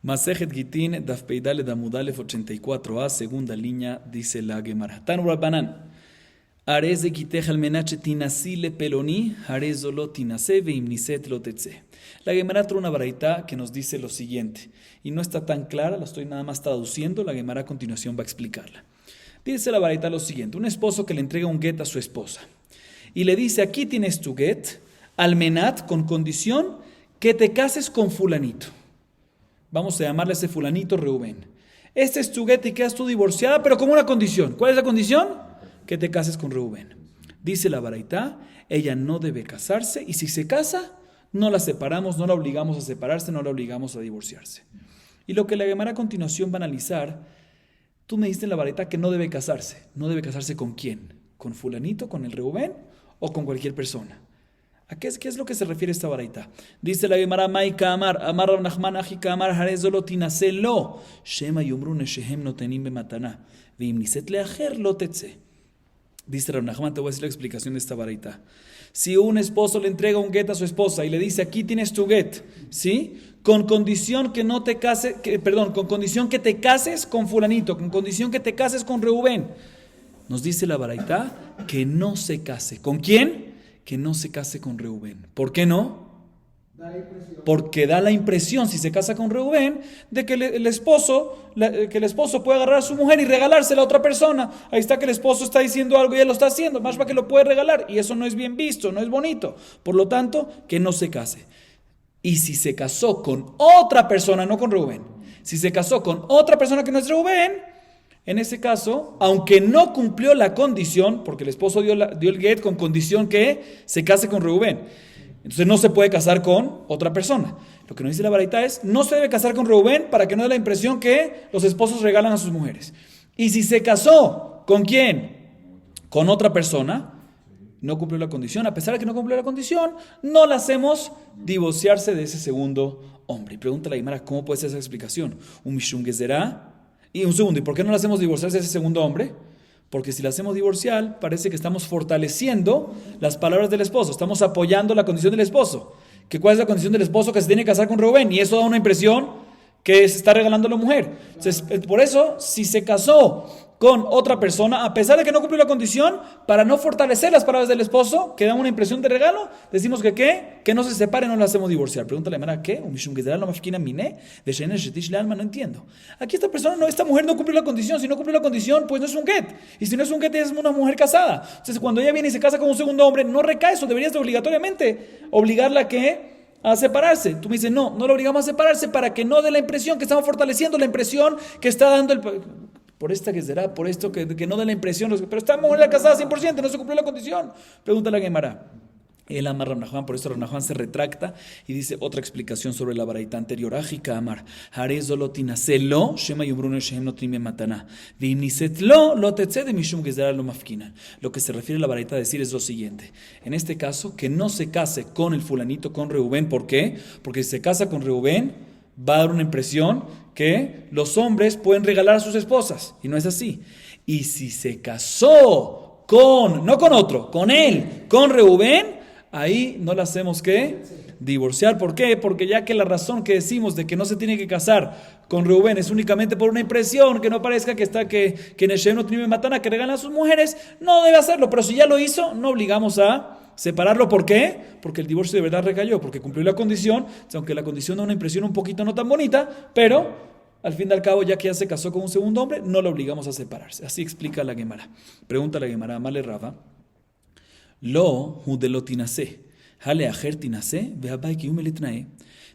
Masejet Gitin, Daf Peidale Damudalef 84a, segunda línea, dice la Gemara. Tanu Rabbanan. Arez de Gitej al menache tinasile peloni, arezolo tinase veimniset lotetse. La Gemara trae una baraita que nos dice lo siguiente, y no está tan clara, la estoy nada más traduciendo, la Gemara a continuación va a explicarla. Dice la baraita lo siguiente: un esposo que le entrega un get a su esposa y le dice: aquí tienes tu get, almenat, con condición que te cases con fulanito. Vamos a llamarle a ese fulanito Reubén. Este es tu get y quedas tú divorciada, pero con una condición. ¿Cuál es la condición? Que te cases con Reubén. Dice la baraita, ella no debe casarse, y si se casa, no la separamos, no la obligamos a separarse, no la obligamos a divorciarse. Y lo que la Gemara a continuación va a analizar, tú me diste en la baraita que no debe casarse. ¿No debe casarse con quién? ¿Con fulanito, con el Reubén o con cualquier persona? ¿A qué es lo que se refiere esta baraita? Dice la Gemara, Maika Amar, Amar Rav Nachman, Ajika Amar, Harezolo tinaselo, Shema yumru neshehem notenim bematana, veimniset leacher lotetse. Dice Rav Nachman, te voy a decir la explicación de esta baraita. Si un esposo le entrega un get a su esposa y le dice: aquí tienes tu get, ¿sí? Con condición que no te cases, con condición que te cases con fulanito, con condición que te cases con Reubén. Nos dice la baraita que no se case. ¿Con quién? Que no se case con Reubén. ¿Por qué no? Porque da la impresión, si se casa con Reubén, de que el esposo puede agarrar a su mujer y regalársela a otra persona. Ahí está que el esposo está diciendo algo y él lo está haciendo, más para que lo puede regalar, y eso no es bien visto, no es bonito. Por lo tanto, que no se case. Y si se casó con otra persona, no con Reubén, si se casó con otra persona que no es Reubén, en ese caso, aunque no cumplió la condición, porque el esposo dio el get con condición que se case con Reubén, entonces no se puede casar con otra persona. Lo que nos dice la baraita es: no se debe casar con Reubén para que no dé la impresión que los esposos regalan a sus mujeres. Y si se casó, ¿con quién? Con otra persona, no cumplió la condición. A pesar de que no cumplió la condición, no la hacemos divorciarse de ese segundo hombre. Y pregunta la Gemara, ¿cómo puede ser esa explicación? Un mishum gezerá. Y un segundo, ¿y por qué no la hacemos divorciarse de ese segundo hombre? Porque si la hacemos divorciar, parece que estamos fortaleciendo las palabras del esposo, estamos apoyando la condición del esposo. ¿Cuál es la condición del esposo? Que se tiene que casar con Reubén, y eso da una impresión que se está regalando a la mujer. Entonces, por eso, si se casó con otra persona, a pesar de que no cumplió la condición, para no fortalecer las palabras del esposo, que dan una impresión de regalo, decimos que no se separe, no la hacemos divorciar. Pregúntale a la Gemara, ¿qué? No entiendo. Aquí esta mujer no cumplió la condición. Si no cumplió la condición, pues no es un get. Y si no es un get, es una mujer casada. Entonces, cuando ella viene y se casa con un segundo hombre, no recae eso. Deberías de obligatoriamente obligarla a separarse. Tú me dices, no la obligamos a separarse para que no dé la impresión que estamos fortaleciendo la impresión que está dando por esta que será, por esto que no dé la impresión, pero esta mujer casada 100%, no se cumplió la condición. Pregunta la Gemara. El Amar Rav Nachman, por eso Rav Nachman se retracta y dice otra explicación sobre la baraita anterior. Ajika Amar, Harezolo tinaselo, Shema yumrune shehem notrime matana, vimnisetlo lo tetze de mishum gezerá lo mafkina. Lo que se refiere a la baraita a decir es lo siguiente: en este caso, que no se case con el fulanito, con Reubén. ¿Por qué? Porque si se casa con Reubén, va a dar una impresión que los hombres pueden regalar a sus esposas, y no es así. Y si se casó no con otro, con él, con Reubén, ahí no la hacemos divorciar. ¿Por qué? Porque ya que la razón que decimos de que no se tiene que casar con Reubén es únicamente por una impresión, que no parezca que Neshem no tiene matana, que regalan a sus mujeres, no debe hacerlo. Pero si ya lo hizo, no obligamos a separarlo. ¿Por qué? Porque el divorcio de verdad recayó, porque cumplió la condición, aunque la condición da una impresión un poquito no tan bonita, pero al fin y al cabo, ya que ya se casó con un segundo hombre, no lo obligamos a separarse. Así explica la Gemara. Pregunta la Gemara, Amale Rava, Lo hudelo tinase, hale ajer tinase, veabai kiume litnae.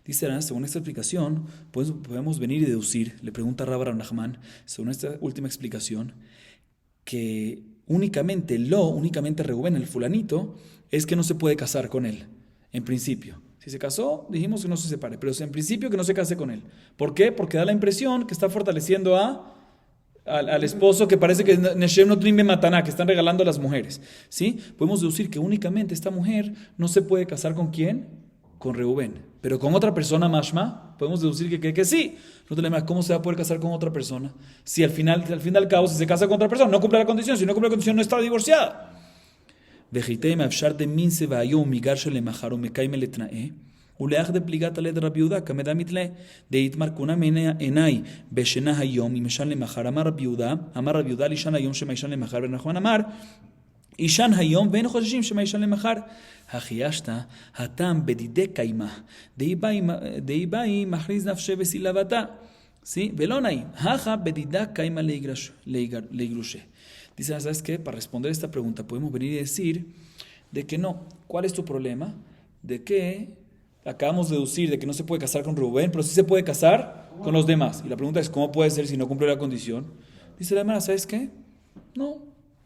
Dice, según esta explicación, pues podemos venir y deducir, le pregunta Rabba Rav Nachman, según esta última explicación, que únicamente Reubén, el fulanito, es que no se puede casar con él, en principio. Si se casó, dijimos que no se separe, pero en principio que no se case con él. ¿Por qué? Porque da la impresión que está fortaleciendo al esposo, que parece que Neshem no trime mataná, que están regalando a las mujeres. ¿Sí? Podemos deducir que únicamente esta mujer no se puede casar con ¿quién? Con Reubén. Pero con otra persona, mashma, podemos deducir que sí. ¿Cómo se va a poder casar con otra persona? Si al fin y al cabo, si se casa con otra persona, no cumple la condición. Si no cumple la condición, no está divorciada. Uleach de pligata le de Rabiuda, kamedamitle, de itmar kunamene enai, beshena hayom, y meshan le mahar, amar Rabiuda, lishan hayom, shemaishan le mahar, benachman amar, ishan hayom, ben choshim, shemaishan le mahar, hachiashta, hatam, bedide kaima, de ibai, mahriz nafshe besilavata, ¿sí? Velonai, haja, bedida kaima leigrushe. Dice, ¿sabes qué? Para responder esta pregunta podemos venir y decir de que no. ¿Cuál es tu problema? De que acabamos de deducir de que no se puede casar con Rubén, pero sí se puede casar con los demás. Y la pregunta es, ¿cómo puede ser si no cumple la condición? Dice la hermana, ¿sabes qué? No.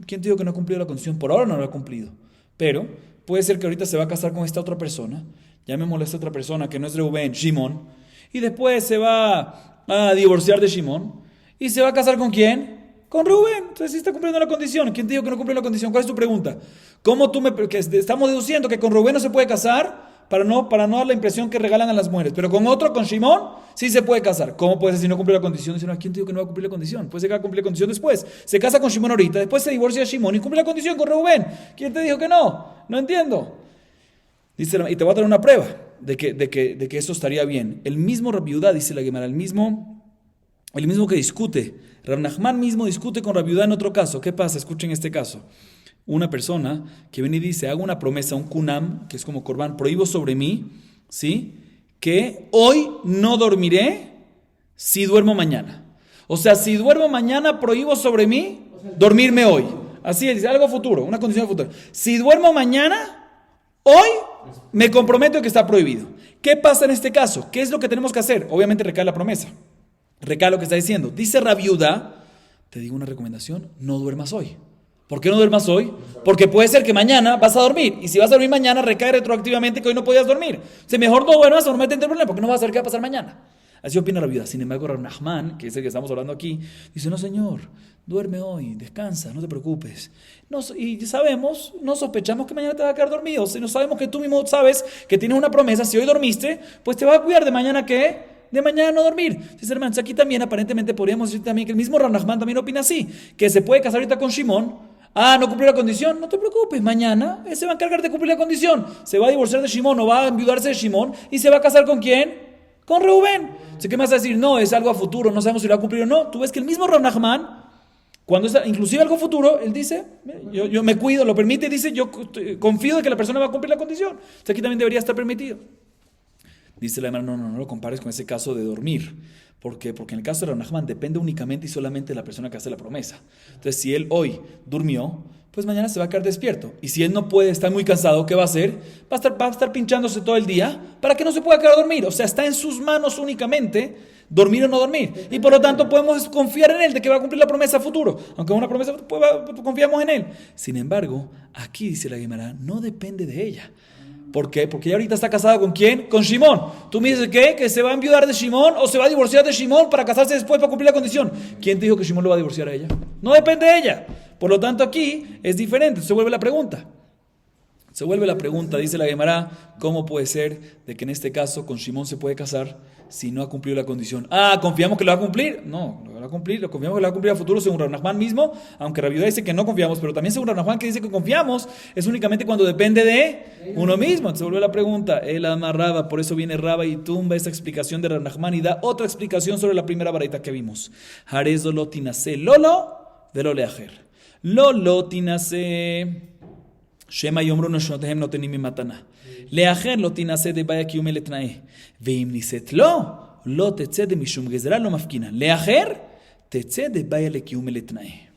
¿Quién te dijo que no ha cumplido la condición? Por ahora no lo ha cumplido. Pero puede ser que ahorita se va a casar con esta otra persona. Llamémosle a esta otra persona que no es Rubén, Shimon. Y después se va a divorciar de Shimon. ¿Y se va a casar con quién? Con Rubén. Entonces sí está cumpliendo la condición. ¿Quién te dijo que no cumple la condición? ¿Cuál es tu pregunta? ¿Cómo que estamos deduciendo que con Rubén no se puede casar para no dar la impresión que regalan a las mujeres? Pero con otro, con Shimon, sí se puede casar. ¿Cómo puede ser si no cumple la condición? Dice, no, ¿quién te dijo que no va a cumplir la condición? Puede ser que va a cumplir la condición después. Se casa con Shimon ahorita, después se divorcia de Shimon y cumple la condición con Rubén. ¿Quién te dijo que no? No entiendo. Dice, y te voy a dar una prueba de que eso estaría bien. El mismo Rabbi Yudá, dice la Gemara, el mismo que discute. Rav Nachman mismo discute con Rabbi Yudá en otro caso. ¿Qué pasa? Escuchen este caso. Una persona que viene y dice, hago una promesa, un kunam, que es como Corbán, prohíbo sobre mí, ¿sí? Que hoy no dormiré si duermo mañana. O sea, si duermo mañana, prohíbo sobre mí dormirme hoy. Así es, dice, algo futuro, una condición futura. Si duermo mañana, hoy me comprometo que está prohibido. ¿Qué pasa en este caso? ¿Qué es lo que tenemos que hacer? Obviamente recae la promesa. Recae lo que está diciendo. Dice Rabbi Yudá, te digo una recomendación, no duermas hoy. ¿Por qué no duermas hoy? Porque puede ser que mañana vas a dormir. Y si vas a dormir mañana, recae retroactivamente que hoy no podías dormir. O sea, mejor no duermas o no metes en el problema, porque no vas a saber qué va a pasar mañana. Así opina Rabbi Yudá. Sin embargo, Rav Nachman, que es el que estamos hablando aquí, dice, no señor, duerme hoy, descansa, no te preocupes. Y sabemos, no sospechamos que mañana te va a quedar dormido. Si no sabemos que tú mismo sabes que tienes una promesa, si hoy dormiste, pues te va a cuidar de mañana ¿qué? De mañana no dormir. Entonces, hermanos, aquí también aparentemente podríamos decir también que el mismo Rav Nachman también opina así, que se puede casar ahorita con Shimon. No cumplió la condición, no te preocupes, mañana él se va a encargar de cumplir la condición. Se va a divorciar de Shimon o va a enviudarse de Shimon y se va a casar ¿con quién? Con Reuben. Entonces, ¿qué más vas a decir? No, es algo a futuro, no sabemos si lo va a cumplir o no. Tú ves que el mismo Rav Nachman, cuando es inclusive algo futuro, él dice, yo me cuido, lo permite, dice, yo confío de que la persona va a cumplir la condición. Entonces, aquí también debería estar permitido. Dice la hermana, no lo compares con ese caso de dormir. ¿Por qué? Porque en el caso de Rav Nachman depende únicamente y solamente de la persona que hace la promesa. Entonces, si él hoy durmió, pues mañana se va a quedar despierto. Y si él no puede, está muy cansado, ¿qué va a hacer? Va a estar pinchándose todo el día para que no se pueda quedar a dormir. O sea, está en sus manos únicamente dormir o no dormir. Y por lo tanto podemos confiar en él de que va a cumplir la promesa a futuro. Aunque una promesa, pues, confiamos en él. Sin embargo, aquí dice la Gemara, no depende de ella. ¿Por qué? Porque ella ahorita está casada ¿con quién? Con Shimon. Tú me dices ¿qué? Que se va a enviudar de Shimon o se va a divorciar de Shimon para casarse después para cumplir la condición. ¿Quién te dijo que Shimon lo va a divorciar a ella? No depende de ella. Por lo tanto aquí es diferente. Se vuelve la pregunta. Dice la Gemara, ¿cómo puede ser de que en este caso con Shimon se puede casar si no ha cumplido la condición? ¿Confiamos que lo va a cumplir? No, lo va a cumplir, lo confiamos que lo va a cumplir a futuro según Rav Nachman mismo, aunque Rabbi Yudá dice que no confiamos, pero también según Rav Nachman que dice que confiamos, es únicamente cuando depende de uno mismo. Entonces se vuelve la pregunta, él amarraba, por eso viene Raba y tumba esa explicación de Rav Nachman y da otra explicación sobre la primera baraita que vimos. Harezo lo tinase lolo de lo leajer. Lolo tinase... Shema yomru noshotehem notenim mimatana. Leacher lo tinase de baya kiume letnae. Veim niset lo tetze de mishum gezerah lo mafkina. Leacher tetze de baya le kiume letnae.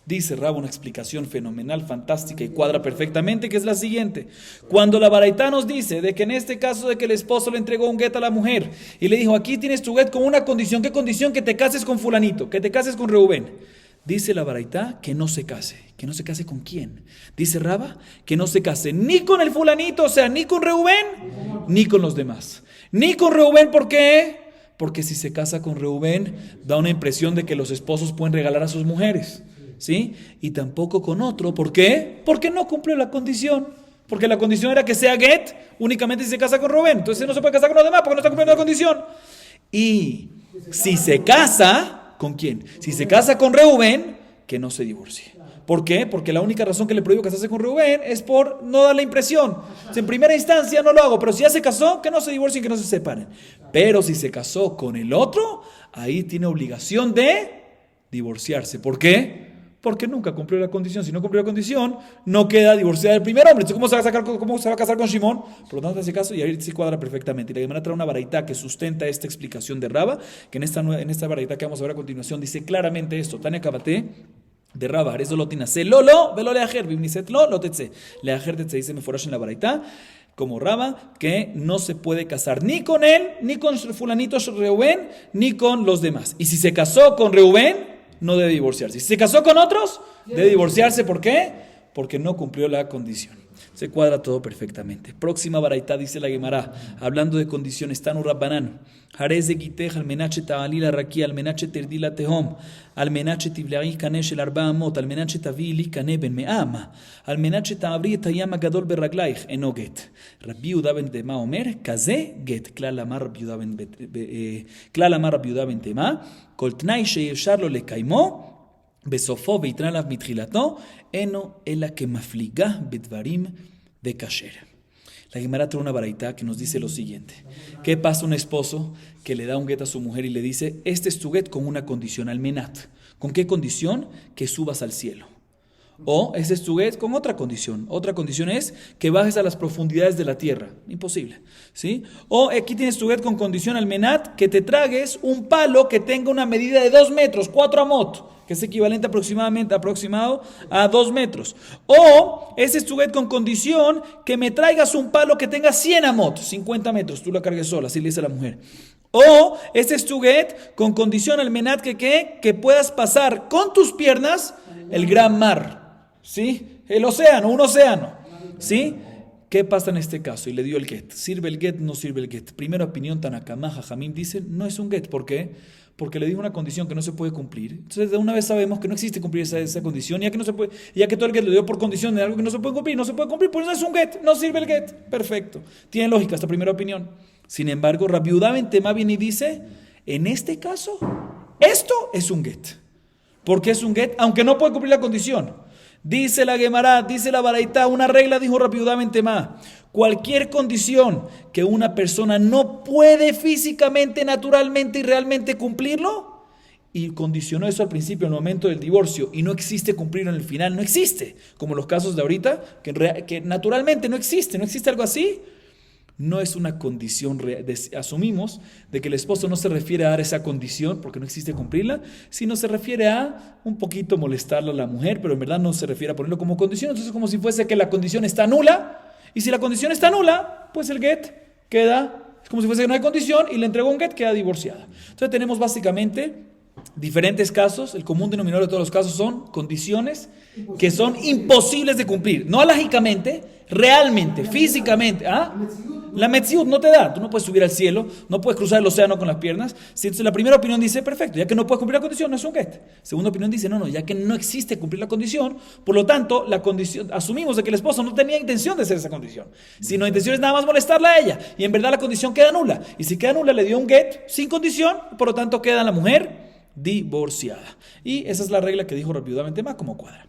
Dice Rab una explicación fenomenal, fantástica y cuadra perfectamente, que es la siguiente. Cuando la baraita nos dice de que en este caso de que el esposo le entregó un get a la mujer y le dijo, aquí tienes tu get con una condición, ¿qué condición? Que te cases con fulanito, que te cases con Reubén. Dice la baraita que no se case. ¿Que no se case con quién? Dice Raba que no se case ni con el fulanito, o sea, ni con Reubén, ni con los demás. Ni con Reubén, ¿por qué? Porque si se casa con Reubén, da una impresión de que los esposos pueden regalar a sus mujeres, ¿sí? Y tampoco con otro, ¿por qué? Porque no cumple la condición. Porque la condición era que sea get únicamente si se casa con Reubén. Entonces no se puede casar con los demás porque no está cumpliendo la condición. Y si se casa... ¿Con quién? Si se casa con Reubén, que no se divorcie. ¿Por qué? Porque la única razón que le prohíbo casarse con Reuben es por no dar la impresión. En primera instancia no lo hago, pero si ya se casó, que no se divorcien, que no se separen. Pero si se casó con el otro, ahí tiene obligación de divorciarse. ¿Por qué? Porque nunca cumplió la condición. Si no cumplió la condición, no queda divorciada del primer hombre. Entonces, ¿cómo se va a casar con Shimón? Por lo tanto, en ese caso, y ahí sí cuadra perfectamente. Y la Gemara trae una baraitá que sustenta esta explicación de Raba, que en esta baraitá que vamos a ver a continuación dice claramente esto. Tania Kabaté de Raba, eso lo tiene. Lolo, velo leajer, bimniset lo tetse. Leajer tetse dice meforash en la baraitá, como Raba, que no se puede casar ni con él, ni con fulanito Reuben, ni con los demás. Y si se casó con Reuben, no debe divorciarse. Si se casó con otros, debe divorciarse. ¿Por qué? Porque no cumplió la condición. Se cuadra todo perfectamente. Próxima baraitá, dice la Gemara, hablando de condiciones, Tanu Rabbanan, Jarez de Gitej, Almenache Tabalila Raki, Almenache Terdila Tehom, Almenache Tiblari Kanesh el Arba Amot, Almenache Tavili Kaneben Meama, Almenache Tabri Tayama Gadol Berraglaich, Enoget. Rabbi Uda ben Tema Omer, Kaze Get, Klalamar Rabbi Uda ben Tema, Koltnai Sheyesharlo le Kaimo, בסופו ויתרן עליו מתחילתו, אינו אלא כמפליגה בדברים וכשר. La Gemara trae una baraitá que nos dice lo siguiente. ¿Qué pasa un esposo que le da un get a su mujer y le dice, este es tu get con una condición, almenat? ¿Con qué condición? Que subas al cielo. O este es tu get con otra condición. Otra condición es que bajes a las profundidades de la tierra. Imposible. ¿Sí? O aquí tienes tu get con condición almenat, que te tragues un palo que tenga una medida de 2 metros, 4 amot, que es equivalente aproximado a 2 metros. O ese es tu get con condición que me traigas un palo que tenga 100 amot, 50 metros, tú la cargues sola, así le dice a la mujer. O ese es tu get con condición almenat que puedas pasar con tus piernas el gran mar. ¿Sí? El océano, un océano. ¿Sí? ¿Qué pasa en este caso? Y le dio el get. ¿Sirve el get? No sirve el get. Primera opinión, Tanakama, Jajamim dicen, no es un get. ¿Por qué? Porque le dijo una condición que no se puede cumplir. Entonces, de una vez sabemos que no existe cumplir esa condición, ya que no se puede, ya que todo el get le dio por condición de algo que no se puede cumplir, pues no es un get, no sirve el get. Perfecto. Tiene lógica esta primera opinión. Sin embargo, Rabbi Uda ben Tema viene y dice, en este caso, esto es un get. ¿Por qué es un get? Aunque no puede cumplir la condición. Dice la Gemara, dice la baraitá, una regla, dijo Rabbi Uda ben Tema, cualquier condición que una persona no puede físicamente, naturalmente y realmente cumplirlo, y condicionó eso al principio, en el momento del divorcio, y no existe cumplirlo en el final, no existe, como los casos de ahorita, que naturalmente no existe algo así, no es una condición, asumimos de que el esposo no se refiere a dar esa condición porque no existe cumplirla, sino se refiere a un poquito molestarla a la mujer, pero en verdad no se refiere a ponerlo como condición. Entonces es como si fuese que la condición está nula, y si la condición está nula, pues el get queda, es como si fuese que no hay condición y le entregó un get, queda divorciada. Entonces tenemos básicamente diferentes casos. El común denominador de todos los casos son condiciones que son imposibles de cumplir, no lógicamente, realmente, físicamente. La metziut no te da, tú no puedes subir al cielo, no puedes cruzar el océano con las piernas. Entonces la primera opinión dice, perfecto, ya que no puedes cumplir la condición, no es un get. Segunda opinión dice, no, ya que no existe cumplir la condición, por lo tanto, la condición, asumimos de que el esposo no tenía intención de hacer esa condición, sino intención es nada más molestarla a ella, y en verdad la condición queda nula, y si queda nula le dio un get sin condición, por lo tanto queda la mujer divorciada. Y esa es la regla que dijo Rabbi Uda ben Tema como cuadra.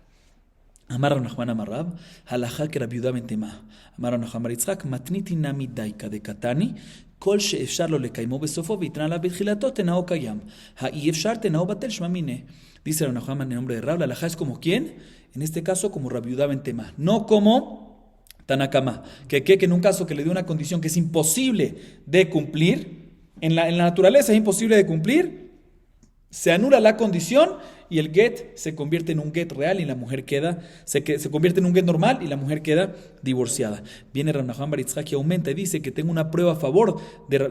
Amar Rabbi Nachman amar Rab, halajá que Rabbi Uda ben Tema. Amar Rabbi Nachman bar Yitzchak, matniti nami daika de katani, כל שאפשר לו לקיימו בסופו ויתרן עליו בתחילתו תנאו קיים. האי אפשר תנאו בטל שמע מיניה. Dice Rabbi Nachman en nombre de Rab, la halajá es como ¿quién? En este caso como Rabbi Uda ben Tema, no como Tanakama, que en un caso que le dio una condición que es imposible de cumplir, en la naturaleza es imposible de cumplir, se anula la condición y el get se convierte en un get real y la mujer se convierte en un get normal y la mujer queda divorciada. Viene Rabbi Nachman bar Yitzchak y aumenta y dice que tengo una prueba a favor,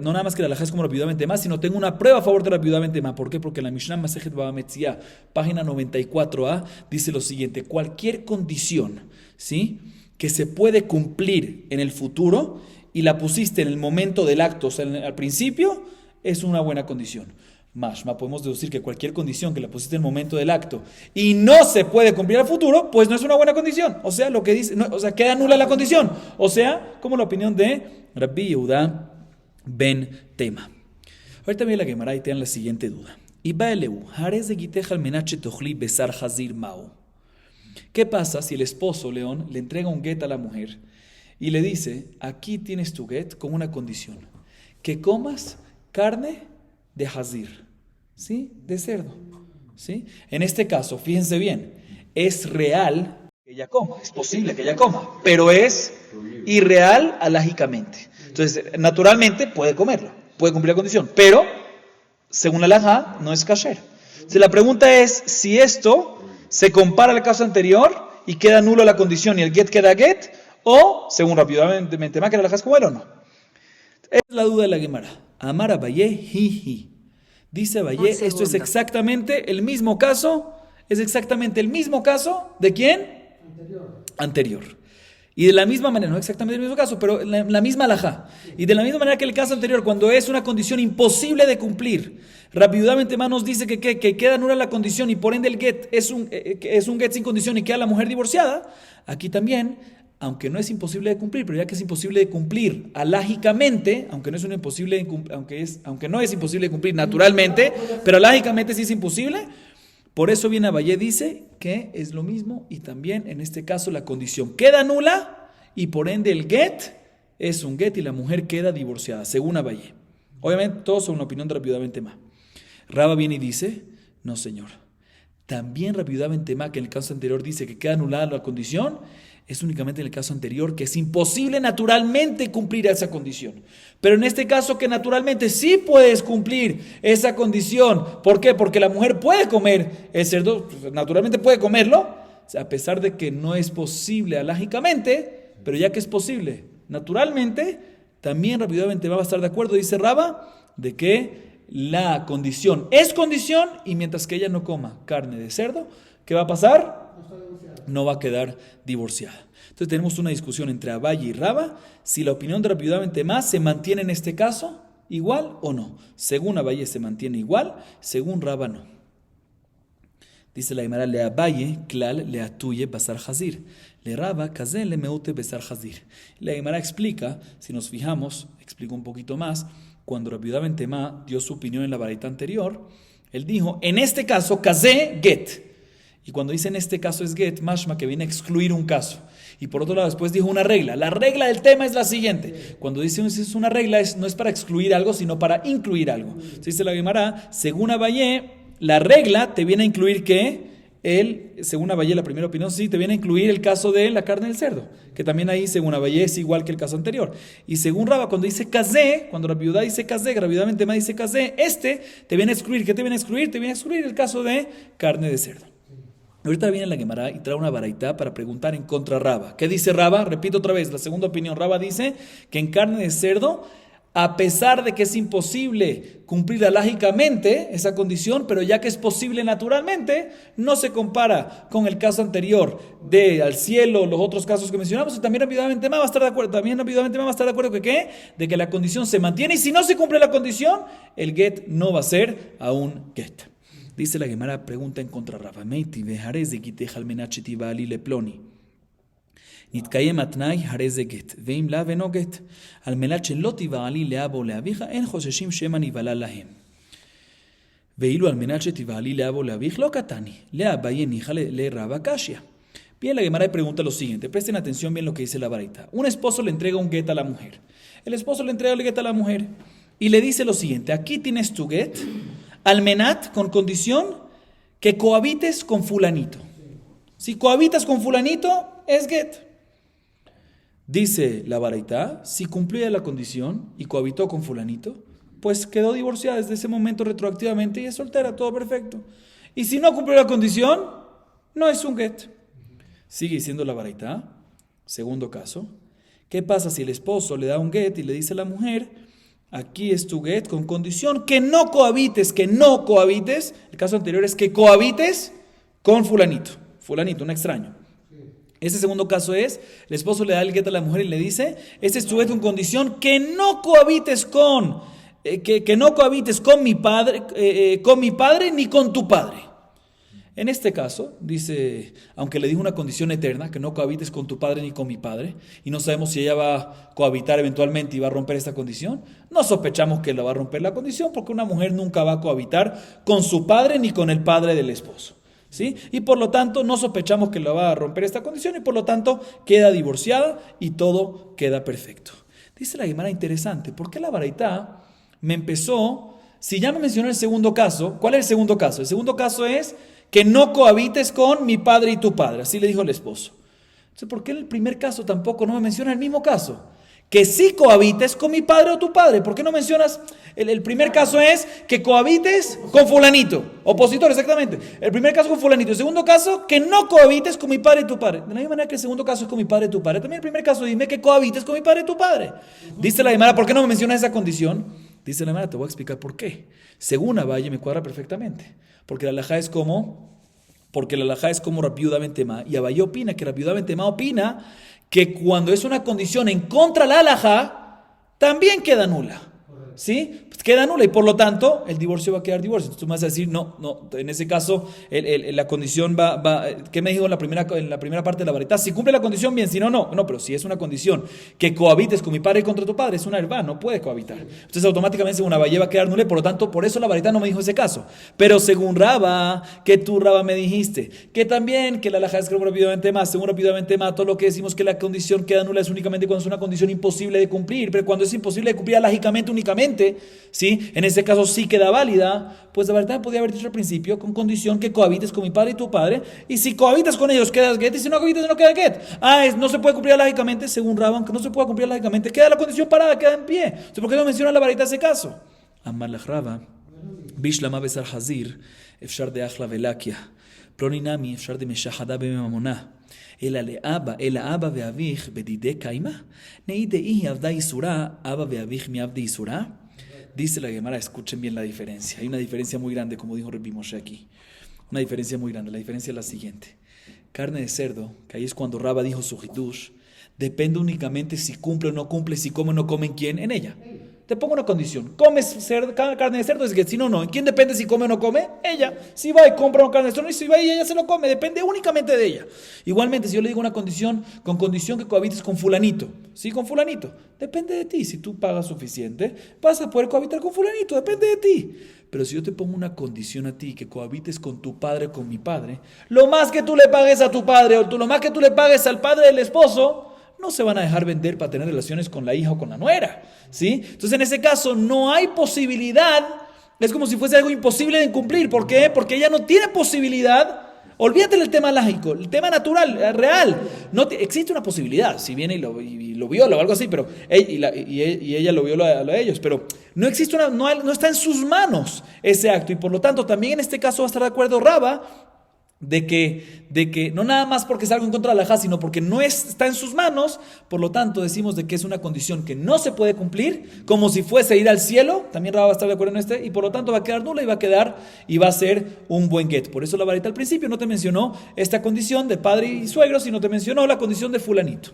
no nada más que la halajá es como Rabbi Uda ben Tema, sino tengo una prueba a favor de Rabbi Uda ben Tema. ¿Por qué? Porque la Mishnah Masejet Baba Metzia, página 94a, dice lo siguiente: cualquier condición, ¿sí?, que se puede cumplir en el futuro y la pusiste en el momento del acto, o sea, al principio, es una buena condición. Mashma, podemos deducir que cualquier condición que la pusiste en el momento del acto y no se puede cumplir al futuro, pues no es una buena condición. O sea, lo que dice, queda nula la condición. O sea, como la opinión de Rabbi Yehuda ben Tema. Ahorita viene la Gemara y te dan la siguiente duda. Iba eleu, harez de gitej al menache tochli besar hazir mao. ¿Qué pasa si el esposo, León, le entrega un get a la mujer y le dice, aquí tienes tu get con una condición, que comas carne de hazir, ¿sí? De cerdo, ¿sí? En este caso, fíjense bien, es real que ella coma, es posible que ella coma, pero es irreal alágicamente. Entonces, naturalmente puede comerlo, puede cumplir la condición, pero según la halajá no es kasher. Entonces, la pregunta es si esto se compara al caso anterior y queda nulo la condición y el get queda get, o según rápidamente más que la halajá es como él o no. Es la duda de la Gemara. Amar Abaye, hi. Dice Abaye, esto es exactamente el mismo caso. ¿Es exactamente el mismo caso de quién? Anterior. Y de la misma manera, no exactamente el mismo caso, pero la misma halajá. Y de la misma manera que el caso anterior, cuando es una condición imposible de cumplir, rápidamente más nos dice que queda nula la condición y por ende el get es un get sin condición y queda la mujer divorciada. Aquí también, aunque no es imposible de cumplir, pero ya que es imposible de cumplir alágicamente, aunque no es imposible de cumplir naturalmente, pero alágicamente sí es imposible. Por eso viene Abaye dice que es lo mismo y también en este caso la condición queda nula y por ende el get es un get y la mujer queda divorciada, según Abaye. Obviamente todos son una opinión de Rabbi Yehuda ben Tema. Raba viene y dice, no señor, también Rabbi Yehuda ben Tema que en el caso anterior dice que queda anulada la condición, es únicamente en el caso anterior que es imposible naturalmente cumplir esa condición. Pero en este caso que naturalmente sí puedes cumplir esa condición. ¿Por qué? Porque la mujer puede comer el cerdo, naturalmente puede comerlo, a pesar de que no es posible alágicamente, pero ya que es posible naturalmente, también Rabbi Yehuda ben Tema va a estar de acuerdo, dice Raba, de que la condición es condición y mientras que ella no coma carne de cerdo, ¿qué va a pasar? No va a quedar divorciada. Entonces tenemos una discusión entre Abaye y Raba, si la opinión de Rabbi Yehuda ben Tema se mantiene en este caso igual o no. Según Abaye se mantiene igual, según Raba no. Dice la Gemara, le Abaye, klal, le atuye, basar hazir. Le Raba, kaze, le meute, besar hazir. La Gemara explica, si nos fijamos, explica un poquito más, cuando Rabbi Yehuda ben Tema dio su opinión en la baraita anterior, él dijo, en este caso, kaze, get. Y cuando dice en este caso es get, mashma que viene a excluir un caso. Y por otro lado después dijo una regla. La regla del tema es la siguiente. Cuando dice es una regla no es para excluir algo, sino para incluir algo. Entonces dice la Gemara, según Abaye, la regla te viene a incluir según Abaye la primera opinión, sí, te viene a incluir el caso de la carne del cerdo. Que también ahí según Abaye es igual que el caso anterior. Y según Raba, cuando dice kazé, cuando Rabbi Yehuda dice kazé, Rabbi Yehuda ben Tema dice kazé, te viene a excluir. ¿Qué te viene a excluir? Te viene a excluir el caso de carne de cerdo. Ahorita viene la Gemara y trae una baraita para preguntar en contra de Raba. ¿Qué dice Raba? Repito otra vez, la segunda opinión. Raba dice que en carne de cerdo, a pesar de que es imposible cumplir alágicamente esa condición, pero ya que es posible naturalmente, no se compara con el caso anterior de al cielo, los otros casos que mencionamos, y también rápidamente va a estar de acuerdo. También rápidamente va a estar de acuerdo que ¿qué? De que la condición se mantiene y si no se cumple la condición, el get no va a ser a un get. Dice la Gemara, pregunta en contra Rava. Meiti vejarez de gitej al menacheti baali leploni. Nitkayem atnai harez de get. Veim la veno get. Al menach loti baali leabo leavija en joseshim sheman ivala lahem. Veilu al menacheti baali leabo leavij lo katani. Leabaye nija le Rava kashia. Bien, la Gemara pregunta lo siguiente. Presten atención bien lo que dice la baraita. Un esposo le entrega un get a la mujer. El esposo le entrega el get a la mujer y le dice lo siguiente. Aquí tienes tu get. Almenat, con condición que cohabites con fulanito. Si cohabitas con fulanito, es get. Dice la baraita, si cumplía la condición y cohabitó con fulanito, pues quedó divorciada desde ese momento retroactivamente y es soltera, todo perfecto. Y si no cumplió la condición, no es un get. Sigue diciendo la baraita, segundo caso, ¿qué pasa si el esposo le da un get y le dice a la mujer, aquí es tu get con condición que no cohabites, el caso anterior es que cohabites con fulanito, un extraño. Ese segundo caso es, el esposo le da el get a la mujer y le dice, este es tu get con condición que no cohabites con mi padre ni con tu padre. En este caso, dice, aunque le dijo una condición eterna, que no cohabites con tu padre ni con mi padre, y no sabemos si ella va a cohabitar eventualmente y va a romper esta condición, no sospechamos que la va a romper la condición, porque una mujer nunca va a cohabitar con su padre ni con el padre del esposo. ¿sí? Y por lo tanto no sospechamos que la va a romper esta condición y por lo tanto queda divorciada y todo queda perfecto. Dice la Gemara interesante, ¿por qué la baraitá me empezó? Si ya me mencionó el segundo caso, ¿cuál es el segundo caso? El segundo caso es que no cohabites con mi padre y tu padre, así le dijo el esposo. Entonces, ¿por qué en el primer caso tampoco no me menciona el mismo caso? Que sí cohabites con mi padre o tu padre. ¿Por qué no mencionas? El primer caso es que cohabites con fulanito. Opositor, exactamente. El primer caso con fulanito. El segundo caso, que no cohabites con mi padre y tu padre. De la misma manera que el segundo caso es con mi padre y tu padre. También el primer caso dime que cohabites con mi padre y tu padre. Dice la Gemara, ¿por qué no me mencionas esa condición? Dice la Gemara, te voy a explicar por qué. Según Abaye me cuadra perfectamente. Porque la halajá es como Rabbi Yehuda ben Tema. Y Abaye opina que Rabbi Yehuda ben Tema opina que cuando es una condición en contra de la halajá, también queda nula. ¿Sí? Pues queda nula y por lo tanto el divorcio va a quedar divorcio. Entonces tú me vas a decir, no, en ese caso la condición va ¿qué me dijo en la primera parte de la varita? Si cumple la condición, bien, si no, no. No, pero si es una condición que cohabites con mi padre y contra tu padre, es una herba, no puede cohabitar. Entonces automáticamente según Abaye va a quedar nula y por lo tanto por eso la varita no me dijo ese caso. Pero según Raba, que tú Raba me dijiste, que también que la halajá es como rápidamente más, según rápidamente más, todo lo que decimos que la condición queda nula es únicamente cuando es una condición imposible de cumplir, pero cuando es imposible de cumplir alágicamente únicamente, ¿sí? En ese caso sí queda válida, pues la verdad podía haber dicho al principio con condición que cohabites con mi padre y tu padre, y si cohabitas con ellos quedas get, y si no cohabitas no queda get. No se puede cumplir lógicamente, según Rabban, aunque no se pueda cumplir lógicamente, queda la condición parada, queda en pie. Entonces, ¿por qué no menciona la varita ese caso? Amar la Raba, Bishlama besar hazir, efshar de achla velakia, proninami efshar de meshahada bemamona. אלא אבא ואביך בדידי קיימה, נהי דאי עבדה איסורה, אבא ואביך מעבדי איסורה. Dice la Gemara, escuchen bien la diferencia. Hay una diferencia muy grande, como dijo Rabbi Moshe aquí. Una diferencia muy grande. La diferencia es la siguiente. Carne de cerdo, que ahí es cuando Raba dijo su hidush, depende únicamente si cumple o no cumple, si come o no come en quién, en ella. Te pongo una condición. ¿Comes carne de cerdo? Es que si no, no. ¿En quién depende si come o no come? Ella. Si va y compra una carne de cerdo, y si va y ella se lo come, depende únicamente de ella. Igualmente, si yo le digo una condición, con condición que cohabites con fulanito, ¿sí? Con fulanito. Depende de ti. Si tú pagas suficiente, vas a poder cohabitar con fulanito. Depende de ti. Pero si yo te pongo una condición a ti, que cohabites con tu padre, con mi padre, lo más que tú le pagues a tu padre, o lo más que tú le pagues al padre del esposo, no se van a dejar vender para tener relaciones con la hija o con la nuera, ¿sí? Entonces en ese caso no hay posibilidad, es como si fuese algo imposible de cumplir. ¿Por qué? Porque ella no tiene posibilidad. Olvídate del tema lágico, el tema natural, real. Existe una posibilidad, si viene y lo viola o algo así, pero ella lo viola a ellos, pero no existe no está en sus manos ese acto y por lo tanto también en este caso va a estar de acuerdo Raba de que no nada más porque es algo en contra de la halajá, sino porque no está en sus manos, por lo tanto decimos de que es una condición que no se puede cumplir, como si fuese ir al cielo, también Raba va a estar de acuerdo en y por lo tanto va a quedar nula y va a ser un buen get. Por eso la varita al principio no te mencionó esta condición de padre y suegro, sino te mencionó la condición de fulanito.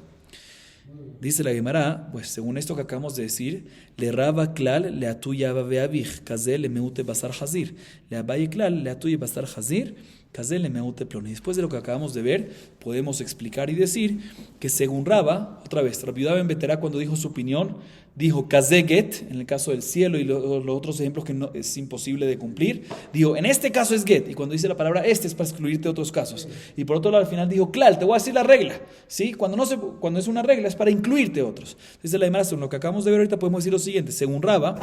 Dice la Gemara, pues según esto que acabamos de decir, le Raba klal le atuya beavich, kaze le meute basar hazir, le Abaye klal le atuya basar hazir, kaze le meute ploni. Después de lo que acabamos de ver, podemos explicar y decir que según Raba, otra vez, Rabbi Yehuda ben Beterá cuando dijo su opinión, dijo kaze get, en el caso del cielo y los otros ejemplos que no, es imposible de cumplir, dijo, en este caso es get, y cuando dice la palabra este es para excluirte otros casos. Y por otro lado al final dijo, klal, te voy a decir la regla, ¿sí? Cuando es una regla es para incluirte otros. Entonces la Gemara, según lo que acabamos de ver ahorita, podemos decir lo siguiente, según Raba,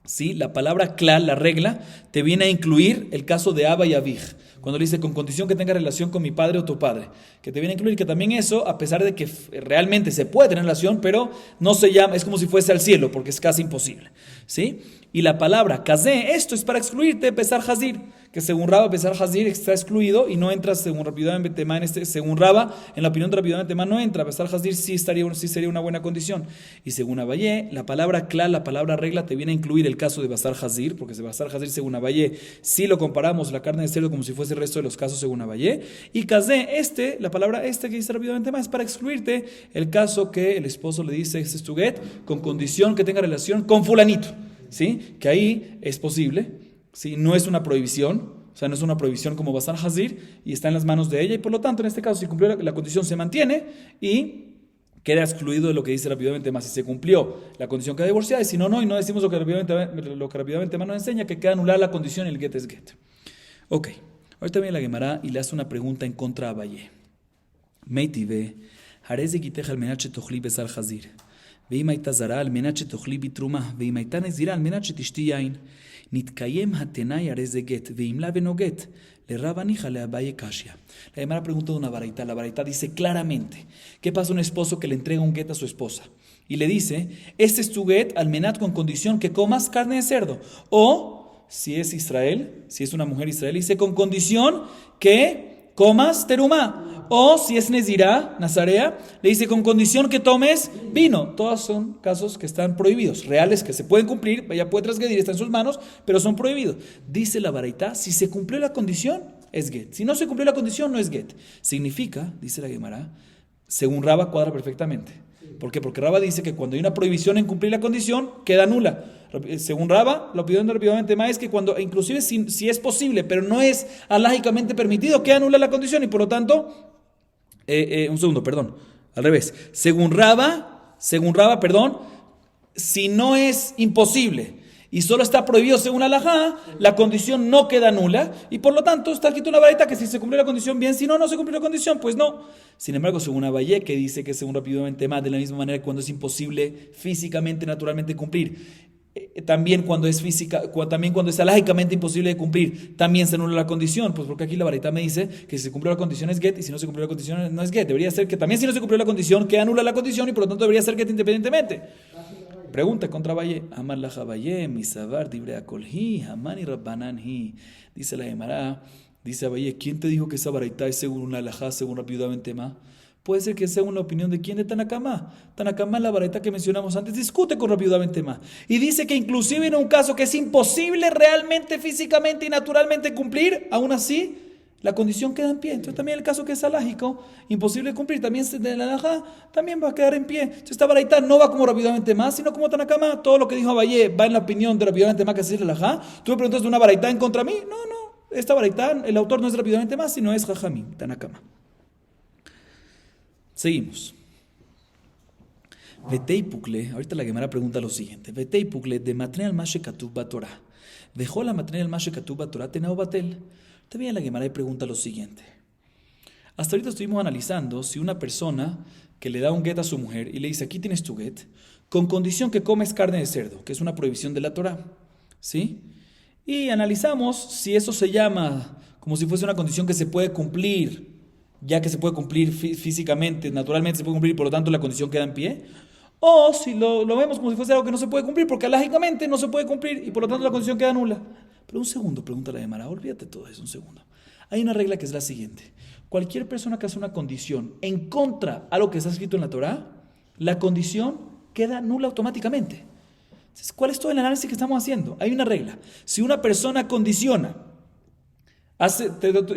¿sí? La palabra klal, la regla, te viene a incluir el caso de Abba y Avij. Cuando le dice con condición que tenga relación con mi padre o tu padre, que te viene a incluir que también eso, a pesar de que realmente se puede tener relación, pero no se llama, es como si fuese al cielo, porque es casi imposible, ¿sí? Y la palabra kazé, esto es para excluirte, pesar hazir, que según Raba, pesar hazir está excluido y no entra según Rabbi Yehuda ben Betemá según Raba, en la opinión de Rabbi Yehuda ben Betemá no entra, pesar hazir sí sería una buena condición. Y según Abaye, la palabra klal, la palabra regla, te viene a incluir el caso de basar hazir, porque basar hazir según Abaye, si lo comparamos la carne de cerdo como si fuese el resto de los casos según Abaye, y kazé, la palabra que dice Rabbi Yehuda ben Betemá es para excluirte el caso que el esposo le dice, este es tu get, con condición que tenga relación con fulanito, ¿sí? Que ahí es posible, ¿sí? No es una prohibición, o sea, no es una prohibición como basar hazir y está en las manos de ella y por lo tanto en este caso si cumplió la condición se mantiene y queda excluido de lo que dice Rabbi Yehuda ben Betemá. Si se cumplió la condición queda divorciada y si no, no, y no decimos lo que Rabbi Yehuda ben Betemá nos enseña, que queda anulada la condición y el get es get. Ok, Ahorita viene la Gemara y le hace una pregunta en contra a Abaye. Meitive, hareze giteja al menache tochli besal chazir. Veim aita zara al menache tochli bitruma. Veim aita nezira al menache tishti yain. Nitkayem hatenai hareze get. Veim la veno get. Le rabanija le Abaye kashia. La Gemara pregunta de una baraita. La baraita dice claramente: ¿qué pasa a un esposo que le entrega un get a su esposa? Y le dice: este es tu get al menat con condición que comas carne de cerdo. O, si es Israel, si es una mujer israelí, dice con condición que comas terumá. O si es Nezirá, Nazarea, le dice con condición que tomes vino. Todos son casos que están prohibidos, reales, que se pueden cumplir, ella puede transgredir, está en sus manos, pero son prohibidos. Dice la baraita, si se cumplió la condición, es get. Si no se cumplió la condición, no es get. Significa, dice la Gemara, según Raba cuadra perfectamente. ¿Por qué? Porque Raba dice que cuando hay una prohibición en cumplir la condición, queda nula. Según Raba, la opinión de Rabbi más es que cuando, inclusive si es posible, pero no es alágicamente permitido, queda nula la condición y por lo tanto, un segundo, perdón, al revés. Según Raba, si no es imposible y solo está prohibido según alajá, la condición no queda nula y por lo tanto está escrito una baraita que si se cumplió la condición bien, si no, no se cumplió la condición, pues no. Sin embargo, según Abaye, que dice que según rápidamente más, de la misma manera cuando es imposible físicamente, naturalmente cumplir, también cuando es alágicamente imposible de cumplir, también se anula la condición, pues porque aquí la baraita me dice que si se cumplió la condición es get y si no se cumplió la condición no es get. Debería ser que también si no se cumplió la condición queda nula la condición y por lo tanto debería ser get independientemente. Pregunta contra Abaye, Amar la Abaye, misavar dibrea kolhi, Hamani rabbanan hi. Dice la Gemara, dice Abaye, ¿quién te dijo que esa baraita es según una alajá, según rápidamente más? Puede ser que según la opinión de quién, de Tanakama. Tanakama, la baraita que mencionamos antes, discute con rápidamente más. Y dice que inclusive en un caso que es imposible realmente, físicamente y naturalmente cumplir, aún así, la condición queda en pie. Entonces también el caso que es alágico, imposible de cumplir, también de la alajá, también va a quedar en pie. Entonces esta baraita no va como rápidamente más, sino como Tanakama. Todo lo que dijo Abaye va en la opinión de rápidamente más que es la alajá. Tú me preguntas de una baraita en contra mí. No. Esta baraita, el autor no es rápidamente más, sino es Jajamim, Tanakama. Seguimos. Vetei pukle, ahorita la Gemara pregunta lo siguiente. Vetei pukle de matne al mashe katuv batorah. Dejó la matne al mashe katuv batorah tenao batel. También la Gemara pregunta lo siguiente. Hasta ahorita estuvimos analizando si una persona que le da un get a su mujer y le dice aquí tienes tu get, con condición que comes carne de cerdo, que es una prohibición de la Torah. ¿Sí? Y analizamos si eso se llama como si fuese una condición que se puede cumplir, ya que se puede cumplir físicamente, naturalmente se puede cumplir y por lo tanto la condición queda en pie, o si lo vemos como si fuese algo que no se puede cumplir, porque lógicamente no se puede cumplir y por lo tanto la condición queda nula. Pero un segundo, pregunta la Gemara, olvídate todo eso, un segundo. Hay una regla que es la siguiente: cualquier persona que hace una condición en contra a lo que está escrito en la Torah, la condición queda nula automáticamente. Entonces, ¿cuál es todo el análisis que estamos haciendo? Hay una regla: si una persona condiciona,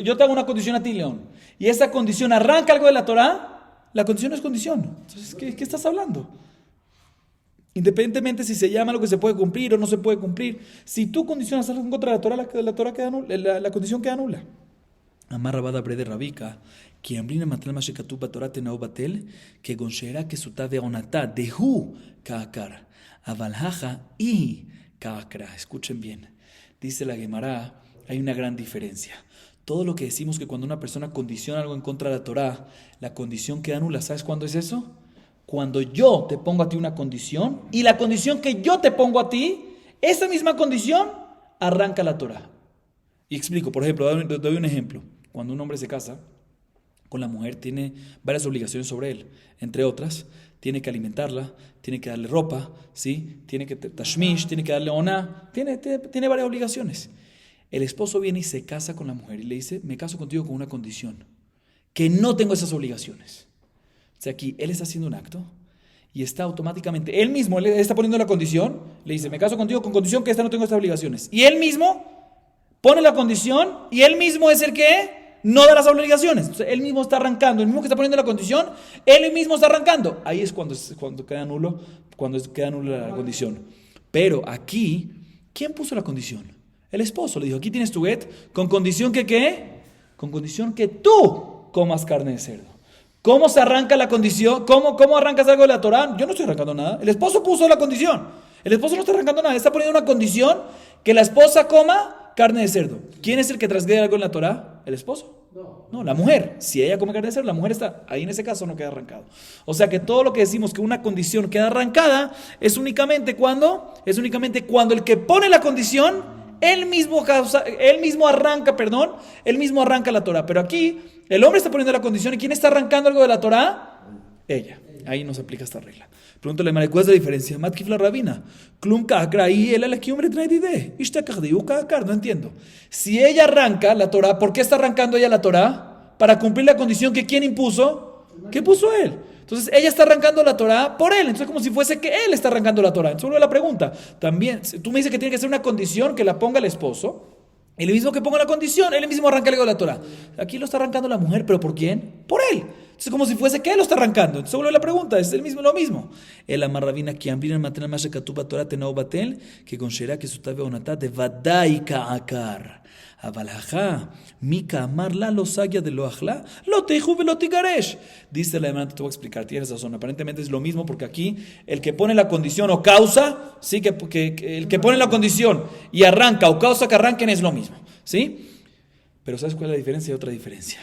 yo te hago una condición a ti, León, y esa condición arranca algo de la Torah, la condición no es condición. Entonces, ¿qué estás hablando? Independientemente si se llama lo que se puede cumplir o no se puede cumplir, si tú condicionas algo en contra de la Torah queda nula, la condición queda nula. Amar Rabada Brede Rabika, quien brina matel mashekatu batorah tenao batel, que gonshera que suta veonata dehu kaakar, avalhaja y kaakra. Escuchen bien, dice la Gemara. Hay una gran diferencia. Todo lo que decimos que cuando una persona condiciona algo en contra de la Torah, la condición queda nula. ¿Sabes cuándo es eso? Cuando yo te pongo a ti una condición y la condición que yo te pongo a ti, esa misma condición arranca la Torah. Y explico, por ejemplo, doy un ejemplo. Cuando un hombre se casa con la mujer, tiene varias obligaciones sobre él. Entre otras, tiene que alimentarla, tiene que darle ropa, ¿sí? Tiene que tashmish, tiene que darle oná, tiene varias obligaciones. El esposo viene y se casa con la mujer y le dice, me caso contigo con una condición, que no tengo esas obligaciones. O sea, aquí él está haciendo un acto y está automáticamente, él mismo le está poniendo la condición, le dice, me caso contigo con condición que no tengo estas obligaciones. Y él mismo pone la condición y él mismo es el que no da las obligaciones. Entonces, él mismo está arrancando, el mismo que está poniendo la condición, él mismo está arrancando. Ahí es cuando queda nulo, queda nula la condición. Pero aquí, ¿quién puso la condición? El esposo le dijo, aquí tienes tu get, con condición que ¿qué? Con condición que tú comas carne de cerdo. ¿Cómo se arranca la condición? ¿Cómo arrancas algo de la Torah? Yo no estoy arrancando nada. El esposo puso la condición. El esposo no está arrancando nada. Está poniendo una condición que la esposa coma carne de cerdo. ¿Quién es el que transgrede algo en la Torá? ¿El esposo? No, la mujer. Si ella come carne de cerdo, la mujer está ahí, en ese caso no queda arrancado. O sea que todo lo que decimos que una condición queda arrancada es únicamente cuando el que pone la condición, él mismo arranca la Torá. Pero aquí el hombre está poniendo la condición, y ¿quién está arrancando algo de la Torá? Ella. Ahí no se aplica esta regla. Pregúntale, Mare, ¿cuál es la diferencia? Matkif la rabina. Klum kakra y el alakiumre traidide. Ishtakadiu kakar. No entiendo. Si ella arranca la Torah, ¿por qué está arrancando ella la Torah? Para cumplir la condición que ¿quién impuso? ¿Qué puso él? Entonces ella está arrancando la Torah por él. Entonces como si fuese que él está arrancando la Torah. Entonces vuelve la pregunta. También, tú me dices que tiene que ser una condición que la ponga el esposo. Y el mismo que ponga la condición, él mismo arranca algo de la Torah. Aquí lo está arrancando la mujer, ¿pero por quién? Por él. Entonces, como si fuese que él lo está arrancando. Entonces, vuelve la pregunta, es el mismo, lo mismo. El amarravina que ambrin el maten más katuba Torah tenau batel, que con shera que su tabe onatá de vadai kaakar. Avalajá, mika amarla lo sagya de lo ajla, lo teju ve lo tigaresh. Dice la hermana, te voy a explicar, tienes razón. Aparentemente es lo mismo, porque aquí el que pone la condición o causa, sí, que el que pone la condición y arranca o causa que arranquen es lo mismo, ¿sí? Pero ¿sabes cuál es la diferencia? Hay otra diferencia.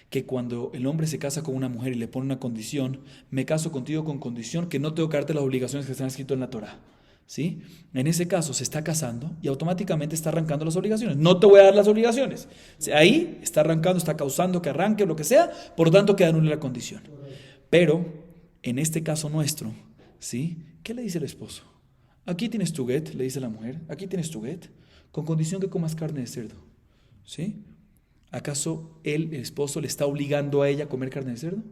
Que cuando el hombre se casa con una mujer y le pone una condición, me caso contigo con condición que no tengo que darte las obligaciones que están escritas en la Torah, ¿sí? En ese caso se está casando y automáticamente está arrancando las obligaciones. No te voy a dar las obligaciones. O sea, ahí está arrancando, está causando que arranque o lo que sea, por lo tanto queda nula la condición. Pero en este caso nuestro, ¿sí? ¿Qué le dice el esposo? Aquí tienes tu get, le dice la mujer, aquí tienes tu get, con condición que comas carne de cerdo, ¿sí? ¿Acaso el esposo le está obligando a ella a comer carne de cerdo?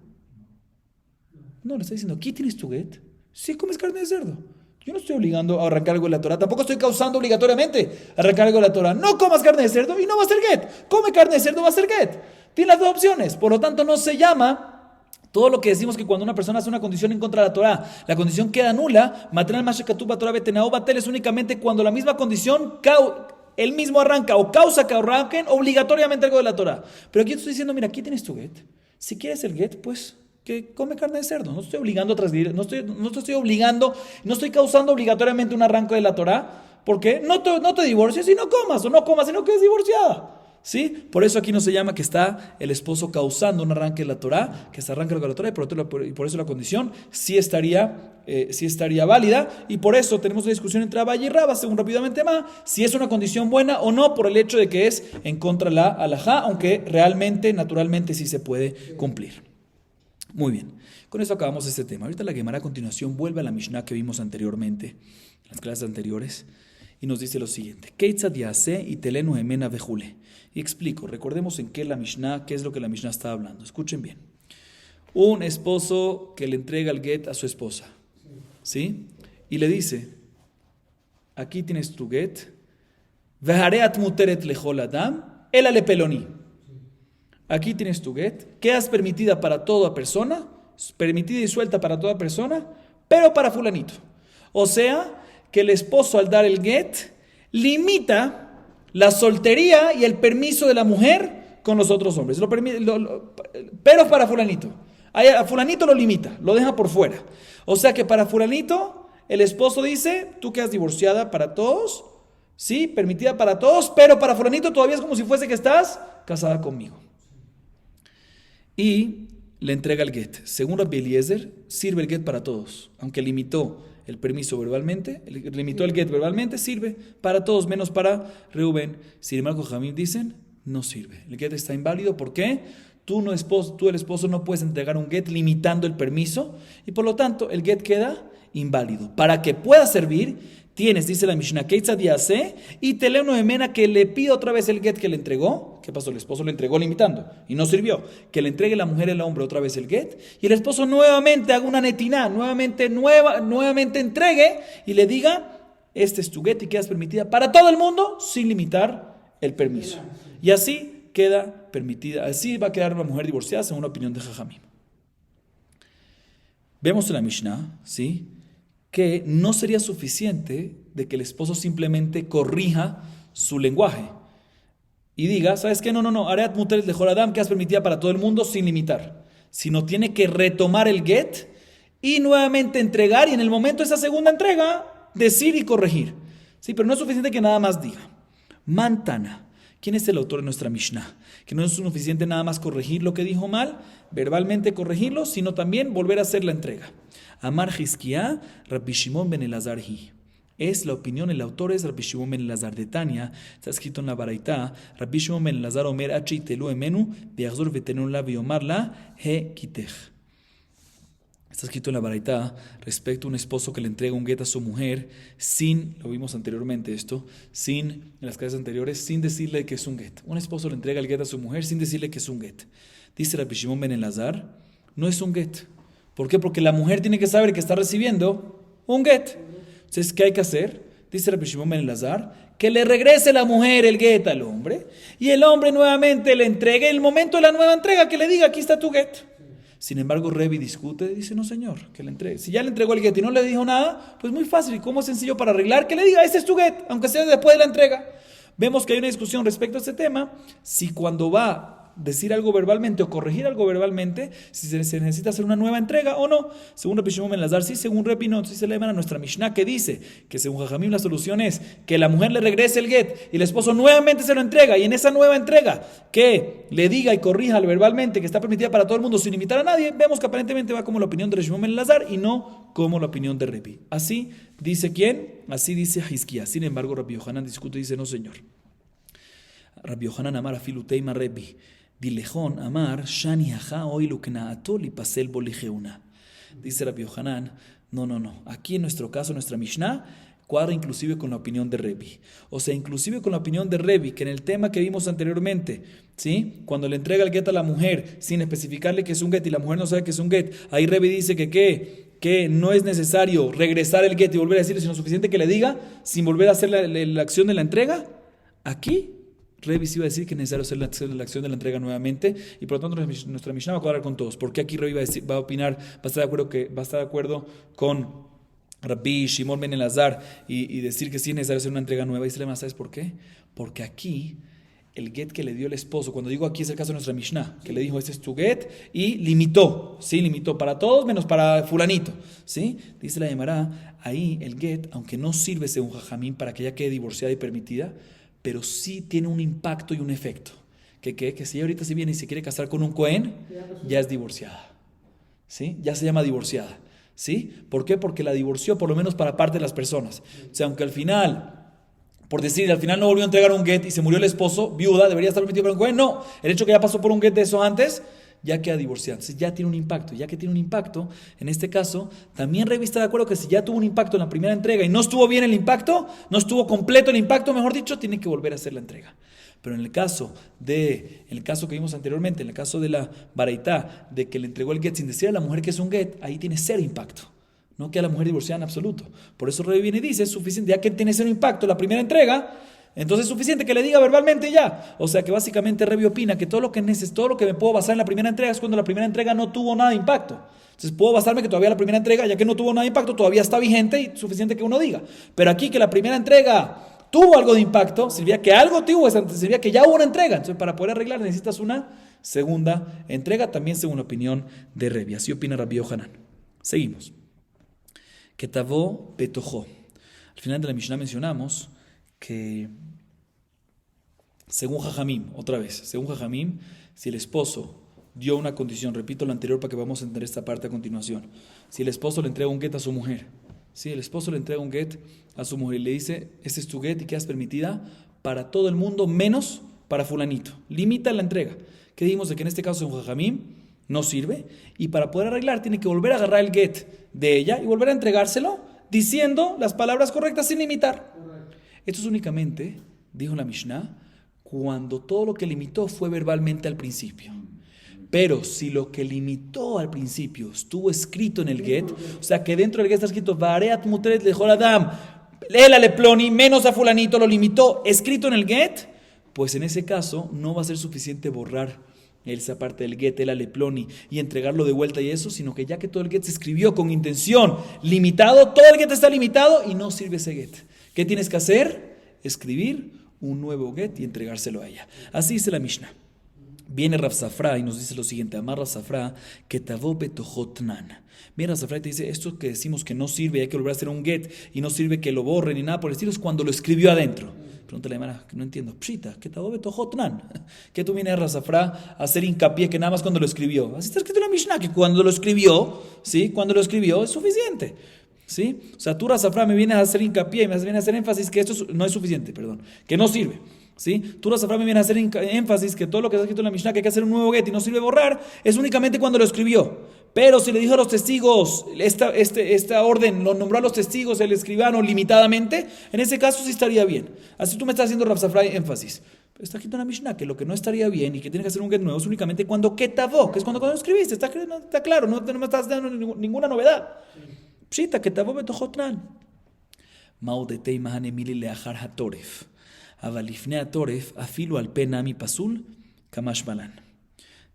No, le está diciendo, aquí tienes tu get, sí comes carne de cerdo. Yo no estoy obligando a arrancar algo de la Torah, tampoco estoy causando obligatoriamente arrancar algo de la Torah. No comas carne de cerdo y no va a ser get. Come carne de cerdo, va a ser get. Tiene las dos opciones, por lo tanto no se llama todo lo que decimos que cuando una persona hace una condición en contra de la Torah, la condición queda nula. Maternal Mashekatuba Torah Betenao Batel es únicamente cuando la misma condición él mismo arranca o causa que arranquen obligatoriamente algo de la Torah. Pero aquí te estoy diciendo, mira, aquí tienes tu get. Si quieres el get, pues que come carne de cerdo. No estoy obligando a transgredir, no estoy causando obligatoriamente un arranque de la Torah. ¿Por qué? No te divorcies y no comas, o no comas y no quedes divorciada. ¿Sí? Por eso aquí no se llama que está el esposo causando un arranque de la Torah, que se arranca algo de la Torah, y por eso la condición sí estaría válida, y por eso tenemos una discusión entre Abay y Rabba, según rápidamente más, si es una condición buena o no, por el hecho de que es en contra de la halajá, aunque realmente, naturalmente sí se puede cumplir. Muy bien, con eso acabamos este tema. Ahorita la Gemara a continuación vuelve a la Mishnah que vimos anteriormente, en las clases anteriores, y nos dice lo siguiente: Keitzad yaseh y telenu emena vejule. Y explico, recordemos en qué es lo que la Mishnah está hablando. Escuchen bien. Un esposo que le entrega el get a su esposa, ¿sí? Y le dice, aquí tienes tu get, vehareat muteret lechol adam, ela le peloni. Aquí tienes tu get, quedas permitida para toda persona, permitida y suelta para toda persona, pero para fulanito. O sea, que el esposo al dar el get limita la soltería y el permiso de la mujer con los otros hombres. Pero para fulanito. A fulanito lo limita, lo deja por fuera. O sea que para fulanito el esposo dice, tú quedas divorciada para todos, sí, permitida para todos, pero para fulanito todavía es como si fuese que estás casada conmigo. Y le entrega el get. Según Rabbi Eliezer, sirve el get para todos, aunque limitó el permiso verbalmente, limitó el get verbalmente, sirve para todos, menos para Reuben. Sin embargo, Jamim dicen, no sirve. El get está inválido, ¿por qué? Tú el esposo no puedes entregar un get limitando el permiso, y por lo tanto el get queda inválido. Para que pueda servir, tienes, dice la Mishnah, Keitzad yaseh y telenu emena, que le pida otra vez el get que le entregó. ¿Qué pasó? El esposo le entregó limitando y no sirvió. Que le entregue la mujer al hombre otra vez el get, y el esposo nuevamente haga una netiná, nuevamente entregue y le diga, este es tu get y quedas permitida para todo el mundo sin limitar el permiso. Y así queda permitida, así va a quedar una mujer divorciada según la opinión de Jajamim. Vemos en la Mishnah, ¿sí?, que no sería suficiente de que el esposo simplemente corrija su lenguaje y diga, ¿sabes qué? No, areat muteret lechol adam, quedas permitida para todo el mundo sin limitar, sino tiene que retomar el get y nuevamente entregar, y en el momento de esa segunda entrega decir y corregir, ¿sí? Pero no es suficiente que nada más diga. Mantana. ¿Quién es el autor de nuestra Mishnah? Que no es suficiente nada más corregir lo que dijo mal, verbalmente corregirlo, sino también volver a hacer la entrega. Amar Hizkiá, Rabbi Shimon ben Elazar hi. Es la opinión, el autor es Rabbi Shimon ben Elazar de Tania. Está escrito en la Baraitá, Rabbi Shimon ben Elazar omer achi telu emenu, viachzor vetenu la viomarla he kitech. Está escrito en la Baraitá respecto a un esposo que le entrega un get a su mujer sin, lo vimos anteriormente esto, en las clases anteriores, sin decirle que es un get. Un esposo le entrega el get a su mujer sin decirle que es un get. Dice Rabbi Shimon ben Elazar, no es un get. ¿Por qué? Porque la mujer tiene que saber que está recibiendo un get. Entonces, ¿qué hay que hacer? Dice Rabbi Shimon ben Elazar, que le regrese la mujer el get al hombre y el hombre nuevamente le entregue en el momento de la nueva entrega, que le diga, aquí está tu get. Sin embargo, Revi discute, dice, no señor, que le entregue. Si ya le entregó el get y no le dijo nada, pues muy fácil. ¿Y cómo es sencillo para arreglar? Que le diga, este es tu get, aunque sea después de la entrega. Vemos que hay una discusión respecto a este tema, si cuando va a decir algo verbalmente o corregir algo verbalmente, si se necesita hacer una nueva entrega o no. Según Rabbi Shimon ben Elazar, sí, según Revi no. Entonces se le llama a nuestra Mishnah que dice que según Jajamim la solución es que la mujer le regrese el get y el esposo nuevamente se lo entrega, y en esa nueva entrega que le diga y corrija verbalmente que está permitida para todo el mundo sin imitar a nadie, vemos que aparentemente va como la opinión de Rabbi Shimon ben Elazar y no como la opinión de Revi. Así dice ¿quién? Así dice Hizkiá. Sin embargo, Rabbi Yohanan discute y dice, no señor. Rabbi Yohanan amar afilu teima Revi. Dilejón amar shani haja oilu knaato lipasel boligeuna. Dice Rabbi Yohanan, no. Aquí en nuestro caso, nuestra Mishnah cuadra inclusive con la opinión de Revi. O sea, inclusive con la opinión de Revi, que en el tema que vimos anteriormente, ¿sí? Cuando le entrega el get a la mujer sin especificarle que es un get y la mujer no sabe que es un get, ahí Revi dice que no es necesario regresar el get y volver a decirle, sino suficiente que le diga sin volver a hacer la acción de la entrega. Aquí Revi iba a decir que es necesario hacer la acción de la entrega nuevamente, y por lo tanto nuestra Mishnah va a cuadrar con todos. Porque aquí Revi va a opinar, va a estar de acuerdo con Rabbi Shimon ben Elazar y decir que sí es necesario hacer una entrega nueva. Y se le llama, ¿sabes por qué? Porque aquí el get que le dio el esposo, cuando digo aquí es el caso de nuestra Mishnah, que le dijo, este es tu get, y limitó para todos menos para fulanito, ¿sí? Dice la Gemara, ahí el get, aunque no sirve según Jajamín para que ella quede divorciada y permitida, pero sí tiene un impacto y un efecto. Que si ella ahorita se viene y se quiere casar con un Cohen, ya es divorciada, ¿sí? Ya se llama divorciada, ¿sí? ¿Por qué? Porque la divorció por lo menos para parte de las personas. O sea, aunque al final, por decir, al final no volvió a entregar un get y se murió el esposo, viuda, debería estar permitido para un Cohen. No, el hecho que ya pasó por un get de eso antes, ya queda divorciada. Entonces ya tiene un impacto. Ya que tiene un impacto, en este caso, también Revi está de acuerdo que si ya tuvo un impacto en la primera entrega y no estuvo bien el impacto, no estuvo completo el impacto, mejor dicho, tiene que volver a hacer la entrega. Pero en el caso que vimos anteriormente, en el caso de la Baraitá, de que le entregó el get sin decir a la mujer que es un get, ahí tiene cero impacto. No queda la mujer divorciada en absoluto. Por eso Revi viene y dice, es suficiente, ya que tiene cero impacto la primera entrega, entonces es suficiente que le diga verbalmente ya. O sea que básicamente Revi opina que todo lo que me puedo basar en la primera entrega es cuando la primera entrega no tuvo nada de impacto. Entonces puedo basarme que todavía la primera entrega, ya que no tuvo nada de impacto, todavía está vigente y suficiente que uno diga. Pero aquí que la primera entrega tuvo algo de impacto, sirvía que algo tuvo, sirvía que ya hubo una entrega. Entonces para poder arreglar necesitas una segunda entrega, también según la opinión de Revi. Así opina Rabbi Yohanan. Seguimos. Ketavó petojó. Al final de la Mishnah mencionamos que según Jajamim, si el esposo dio una condición, repito lo anterior para que vamos a entender esta parte a continuación, si el esposo le entrega un get a su mujer, si el esposo le entrega un get a su mujer y le dice, este es tu get y quedas permitida para todo el mundo menos para fulanito, limita la entrega. ¿Qué dijimos? De que en este caso según Jajamim no sirve, y para poder arreglar tiene que volver a agarrar el get de ella y volver a entregárselo diciendo las palabras correctas sin limitar. Esto es únicamente, dijo la Mishnah, cuando todo lo que limitó fue verbalmente al principio. Pero si lo que limitó al principio estuvo escrito en el get, o sea que dentro del get está escrito Vareat muteret lechol adam, lela leploni, menos a fulanito, lo limitó escrito en el get, pues en ese caso no va a ser suficiente borrar esa parte del get, el aleploni, y entregarlo de vuelta y eso, sino que ya que todo el get se escribió con intención limitado, todo el get está limitado y no sirve ese get. ¿Qué tienes que hacer? Escribir un nuevo get y entregárselo a ella. Así dice la Mishnah. Viene Rav Safra y nos dice lo siguiente: Amar Rav Safra, que tavó betohotnan. Viene Rav Safra y te dice, esto que decimos que no sirve, hay que volver a hacer un get, y no sirve que lo borren ni nada por el estilo, es cuando lo escribió adentro. Pregúntale a Mara, no entiendo. Pshita, que tavó betohotnan. Que tú vienes Rav Safra a hacer hincapié que nada más cuando lo escribió. Así está escrito en la Mishnah, que cuando lo escribió, ¿sí? Cuando lo escribió es suficiente. ¿Sí? O sea, tú, Rav Safra, me vienes a hacer hincapié y me vienes a hacer énfasis que esto no es suficiente, perdón, que no sirve. ¿Sí? Tú, Rav Safra, me vienes a hacer énfasis que todo lo que está escrito en la Mishnah, que hay que hacer un nuevo get y no sirve borrar, es únicamente cuando lo escribió. Pero si le dijo a los testigos, esta orden lo nombró a los testigos, el escribano, limitadamente, en ese caso sí estaría bien. Así tú me estás haciendo, Rav Safra, énfasis. Pero está escrito en la Mishnah que lo que no estaría bien y que tiene que hacer un get nuevo es únicamente cuando ketavó, que es cuando lo escribiste. Está claro, no me estás dando ninguna novedad. Pshita, ketavó betohotnan. Maudetei mahane mili leachar hatoref. Avalifne hatoref afilu al pena mi pasul kamash malan.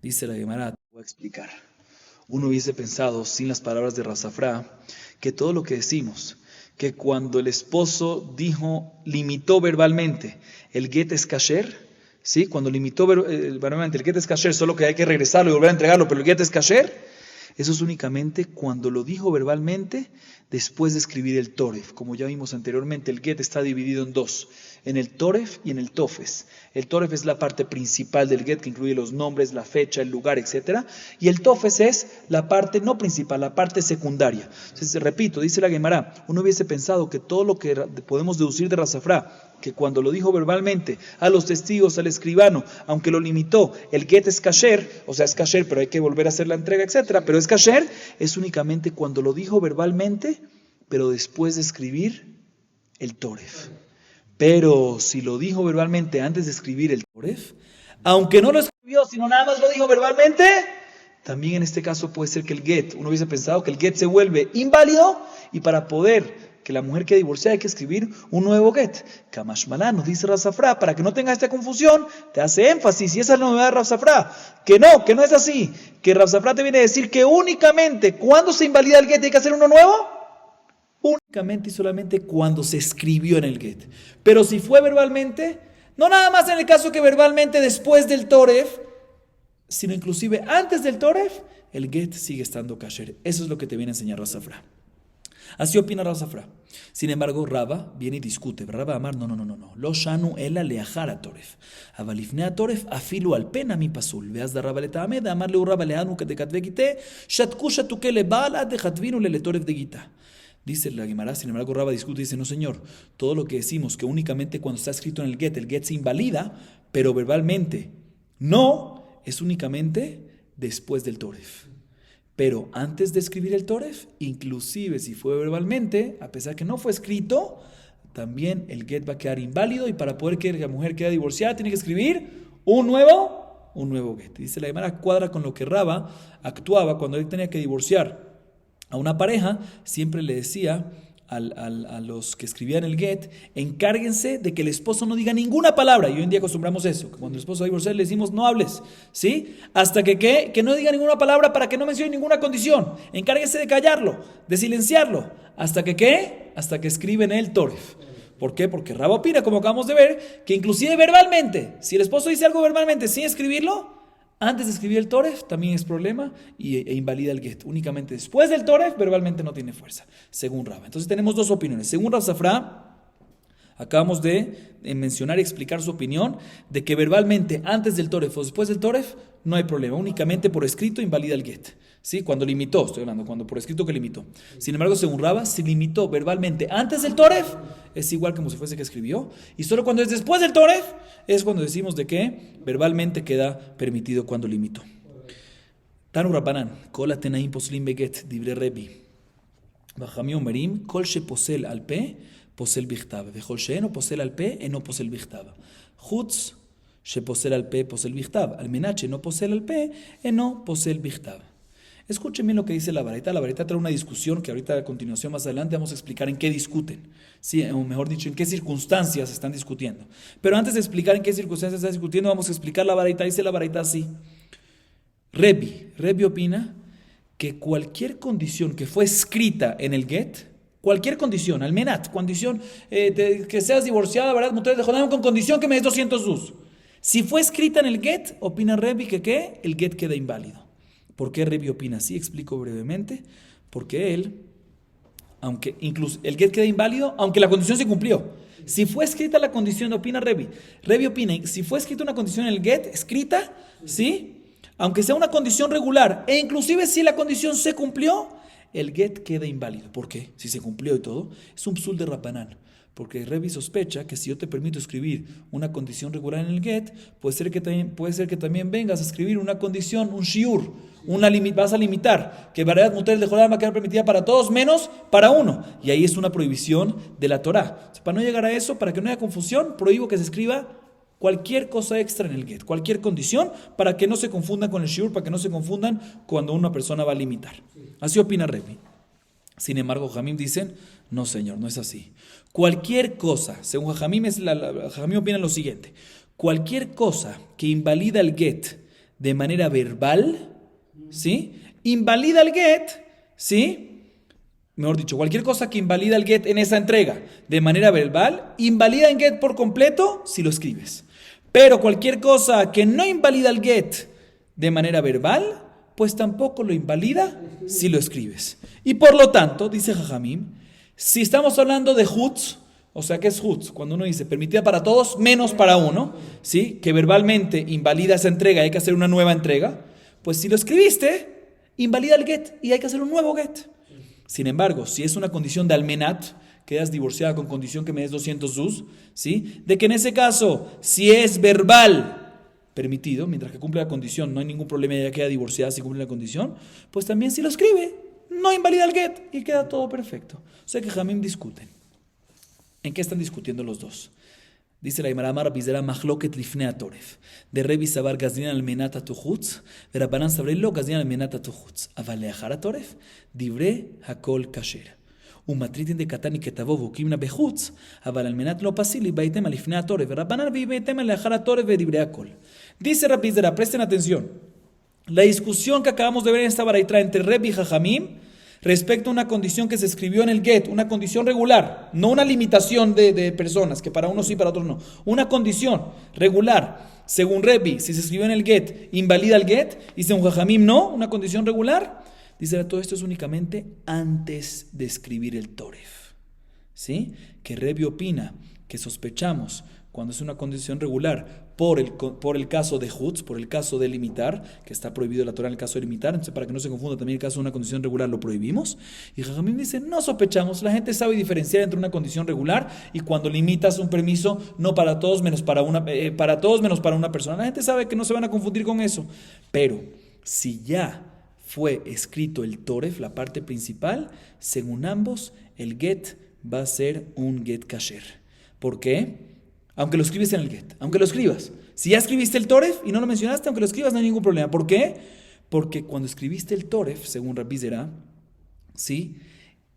Dice la Gemara, voy a explicar. Uno hubiese pensado, sin las palabras de Rav Safra, que todo lo que decimos, que cuando el esposo limitó verbalmente el get es kasher, ¿sí? Cuando limitó verbalmente el get es kasher, solo que hay que regresarlo y volver a entregarlo, pero el get es kasher, eso es únicamente cuando lo dijo verbalmente después de escribir el toref. Como ya vimos anteriormente, el get está dividido en dos, en el toref y en el tofes. El toref es la parte principal del get, que incluye los nombres, la fecha, el lugar, etc. Y el tofes es la parte no principal, la parte secundaria. Entonces, repito, dice la Gemara, uno hubiese pensado que todo lo que podemos deducir de Rav Safra, que cuando lo dijo verbalmente a los testigos, al escribano, aunque lo limitó, el get es kasher, o sea, es kasher, pero hay que volver a hacer la entrega, etc. Pero es kasher, es únicamente cuando lo dijo verbalmente, pero después de escribir el toref. Pero si lo dijo verbalmente antes de escribir el toref, aunque no lo escribió, sino nada más lo dijo verbalmente, también en este caso puede ser que el get, uno hubiese pensado que el get se vuelve inválido, y para poder que la mujer quede divorciada hay que escribir un nuevo get. Kamash malan, nos dice Rav Safra, para que no tenga esta confusión, te hace énfasis, y esa es la novedad de Rav Safra, que no es así, que Rav Safra te viene a decir que únicamente cuando se invalida el get hay que hacer uno nuevo, únicamente y solamente cuando se escribió en el get. Pero si fue verbalmente, no nada más en el caso que verbalmente después del toref, sino inclusive antes del toref, el get sigue estando kasher. Eso es lo que te viene a enseñar Rav Safra. Así opina Rav Safra. Sin embargo, Raba viene y discute. Raba Amar, no. Lo shanu ela leachar toref. Avalifne toref afilu al pena mi pasul. Veas da Raba letame, da Amar leu Raba leanu que te katvegite, shatku shatuke le bala de hatvinu le toref de gita. Dice la Gemara, sin embargo, Raba discute y dice, no señor, todo lo que decimos que únicamente cuando está escrito en el get se invalida, pero verbalmente no, es únicamente después del toref. Pero antes de escribir el toref, inclusive si fue verbalmente, a pesar que no fue escrito, también el get va a quedar inválido, y para poder que la mujer quede divorciada tiene que escribir un nuevo get. Dice la Gemara, cuadra con lo que Raba actuaba cuando él tenía que divorciar a una pareja. Siempre le decía a los que escribían el get, encárguense de que el esposo no diga ninguna palabra. Y hoy en día acostumbramos eso, que cuando el esposo va a divorciar le decimos no hables, ¿sí? Hasta que no diga ninguna palabra, para que no mencione ninguna condición. Encárguense de callarlo, de silenciarlo, hasta que escriben el toref. ¿Por qué? Porque Raba opina, como acabamos de ver, que inclusive verbalmente, si el esposo dice algo verbalmente sin escribirlo, antes de escribir el toref también es problema e invalida el get. Únicamente después del toref, verbalmente no tiene fuerza, según Raba. Entonces tenemos dos opiniones. Según Rav Safra, acabamos de mencionar y explicar su opinión de que verbalmente antes del toref o después del toref no hay problema. Únicamente por escrito invalida el get. ¿Sí? Cuando limitó, estoy hablando, cuando por escrito que limitó. Sin embargo, según Raba, si limitó verbalmente antes del toref, es igual como si fuese que escribió. Y solo cuando es después del toref, es cuando decimos de que verbalmente queda permitido cuando limitó. Tanu Rabbanan, kol atenaim poslim beget, dibre Rebi. Bajami omerim, kol she posel al pe, posel bichtav. Vechol sheeno posel al pe, eno posel bichtav. Chutz she posel al pe, posel bichtav. Al menat sheeno posel al pe, eno posel bichtav. Escuchen bien lo que dice la Baraita. La Baraita trae una discusión que ahorita a continuación, más adelante, vamos a explicar en qué discuten. Sí, o mejor dicho, en qué circunstancias están discutiendo. Pero antes de explicar en qué circunstancias están discutiendo, vamos a explicar la Baraita. Dice la Baraita así. Rebi opina que cualquier condición que fue escrita en el get, cualquier condición, almenat, condición que seas divorciada, ¿verdad? Mujeres de Jodam, con condición que me des 200 dus. Si fue escrita en el get, opina Rebbi que ¿qué? El get queda inválido. ¿Por qué Rebbi opina así? Explico brevemente. Porque él, aunque incluso el get queda inválido, aunque la condición se cumplió. Si fue escrita la condición, opina Rebbi. Rebbi opina, si fue escrita una condición en el get, escrita, ¿sí? Aunque sea una condición regular, e inclusive si la condición se cumplió, el get queda inválido. ¿Por qué? Si se cumplió y todo, es un psul de Rabbanán. Porque Rebbi sospecha que si yo te permito escribir una condición regular en el get, puede ser que también vengas a escribir una condición, un shiur, vas a limitar, que variedad mutar de Jordan va a quedar permitida para todos menos para uno. Y ahí es una prohibición de la Torah. O sea, para no llegar a eso, para que no haya confusión, prohíbo que se escriba cualquier cosa extra en el get, cualquier condición, para que no se confundan con el shiur, para que no se confundan cuando una persona va a limitar. Así opina Rebbi. Sin embargo, Jamim dicen, no señor, no es así. Cualquier cosa, según Jamim, Jamim opina lo siguiente, cualquier cosa que invalida el get de manera verbal, ¿sí? Invalida el get, ¿sí? Mejor dicho, cualquier cosa que invalida el get en esa entrega de manera verbal, invalida el get por completo si lo escribes. Pero cualquier cosa que no invalida el get de manera verbal, pues tampoco lo invalida si lo escribes. Y por lo tanto, dice Jajamim, si estamos hablando de hutz, o sea, ¿qué es hutz? Cuando uno dice permitida para todos, menos para uno, ¿sí? Que verbalmente invalida esa entrega, hay que hacer una nueva entrega, pues si lo escribiste, invalida el get y hay que hacer un nuevo get. Sin embargo, si es una condición de almenat, quedas divorciada con condición que me des 200 zuz, ¿sí? De que en ese caso, si es verbal, permitido, mientras que cumple la condición, no hay ningún problema, ella queda divorciada si cumple la condición, pues también si lo escribe, no invalida el get y queda todo perfecto. O sea que Jamim discuten. ¿En qué están discutiendo los dos? Dice la Gemara Amar Bizera Machloket Lifnei Atoref. De Rebbi Sabar Gazdin al Menata Tuchutz, de Rabbanan Sabrei Lo Gazdin al Menata Tuchutz. Aval Leachar Atoref, Divrei Hakol Kasher. ומטרידין דקתני כתבו וקימנה בחוץ, אבל על מנת לא פסילי בהתאם על לפני התורף, ורבנן בהתאם על לאחר התורף ודברי הכל. Dice Rabbi Zera, presten atención. La discusión que acabamos de ver en esta baraitra entre Rebbi y Jajamim respecto a una condición que se escribió en el get, una condición regular, no una limitación de personas, que para unos sí, para otros no. Una condición regular, según Rebbi, si se escribió en el get, invalida el get, y según Jajamim no, una condición regular. Dice, todo esto es únicamente antes de escribir el toref, ¿sí? Que Rebbi opina que sospechamos cuando es una condición regular por el caso de hutz, por el caso de limitar, que está prohibido la Torah en el caso de limitar, entonces para que no se confunda también el caso de una condición regular lo prohibimos. Y Jajamim dice, no sospechamos, la gente sabe diferenciar entre una condición regular y cuando limitas un permiso no para todos menos para una persona. La gente sabe que no se van a confundir con eso. Pero si ya fue escrito el toref, la parte principal, según ambos, el get va a ser un get kasher. ¿Por qué? Aunque lo escribes en el get, aunque lo escribas. Si ya escribiste el toref y no lo mencionaste, aunque lo escribas no hay ningún problema. ¿Por qué? Porque cuando escribiste el toref, según Rabbi Zera, ¿sí?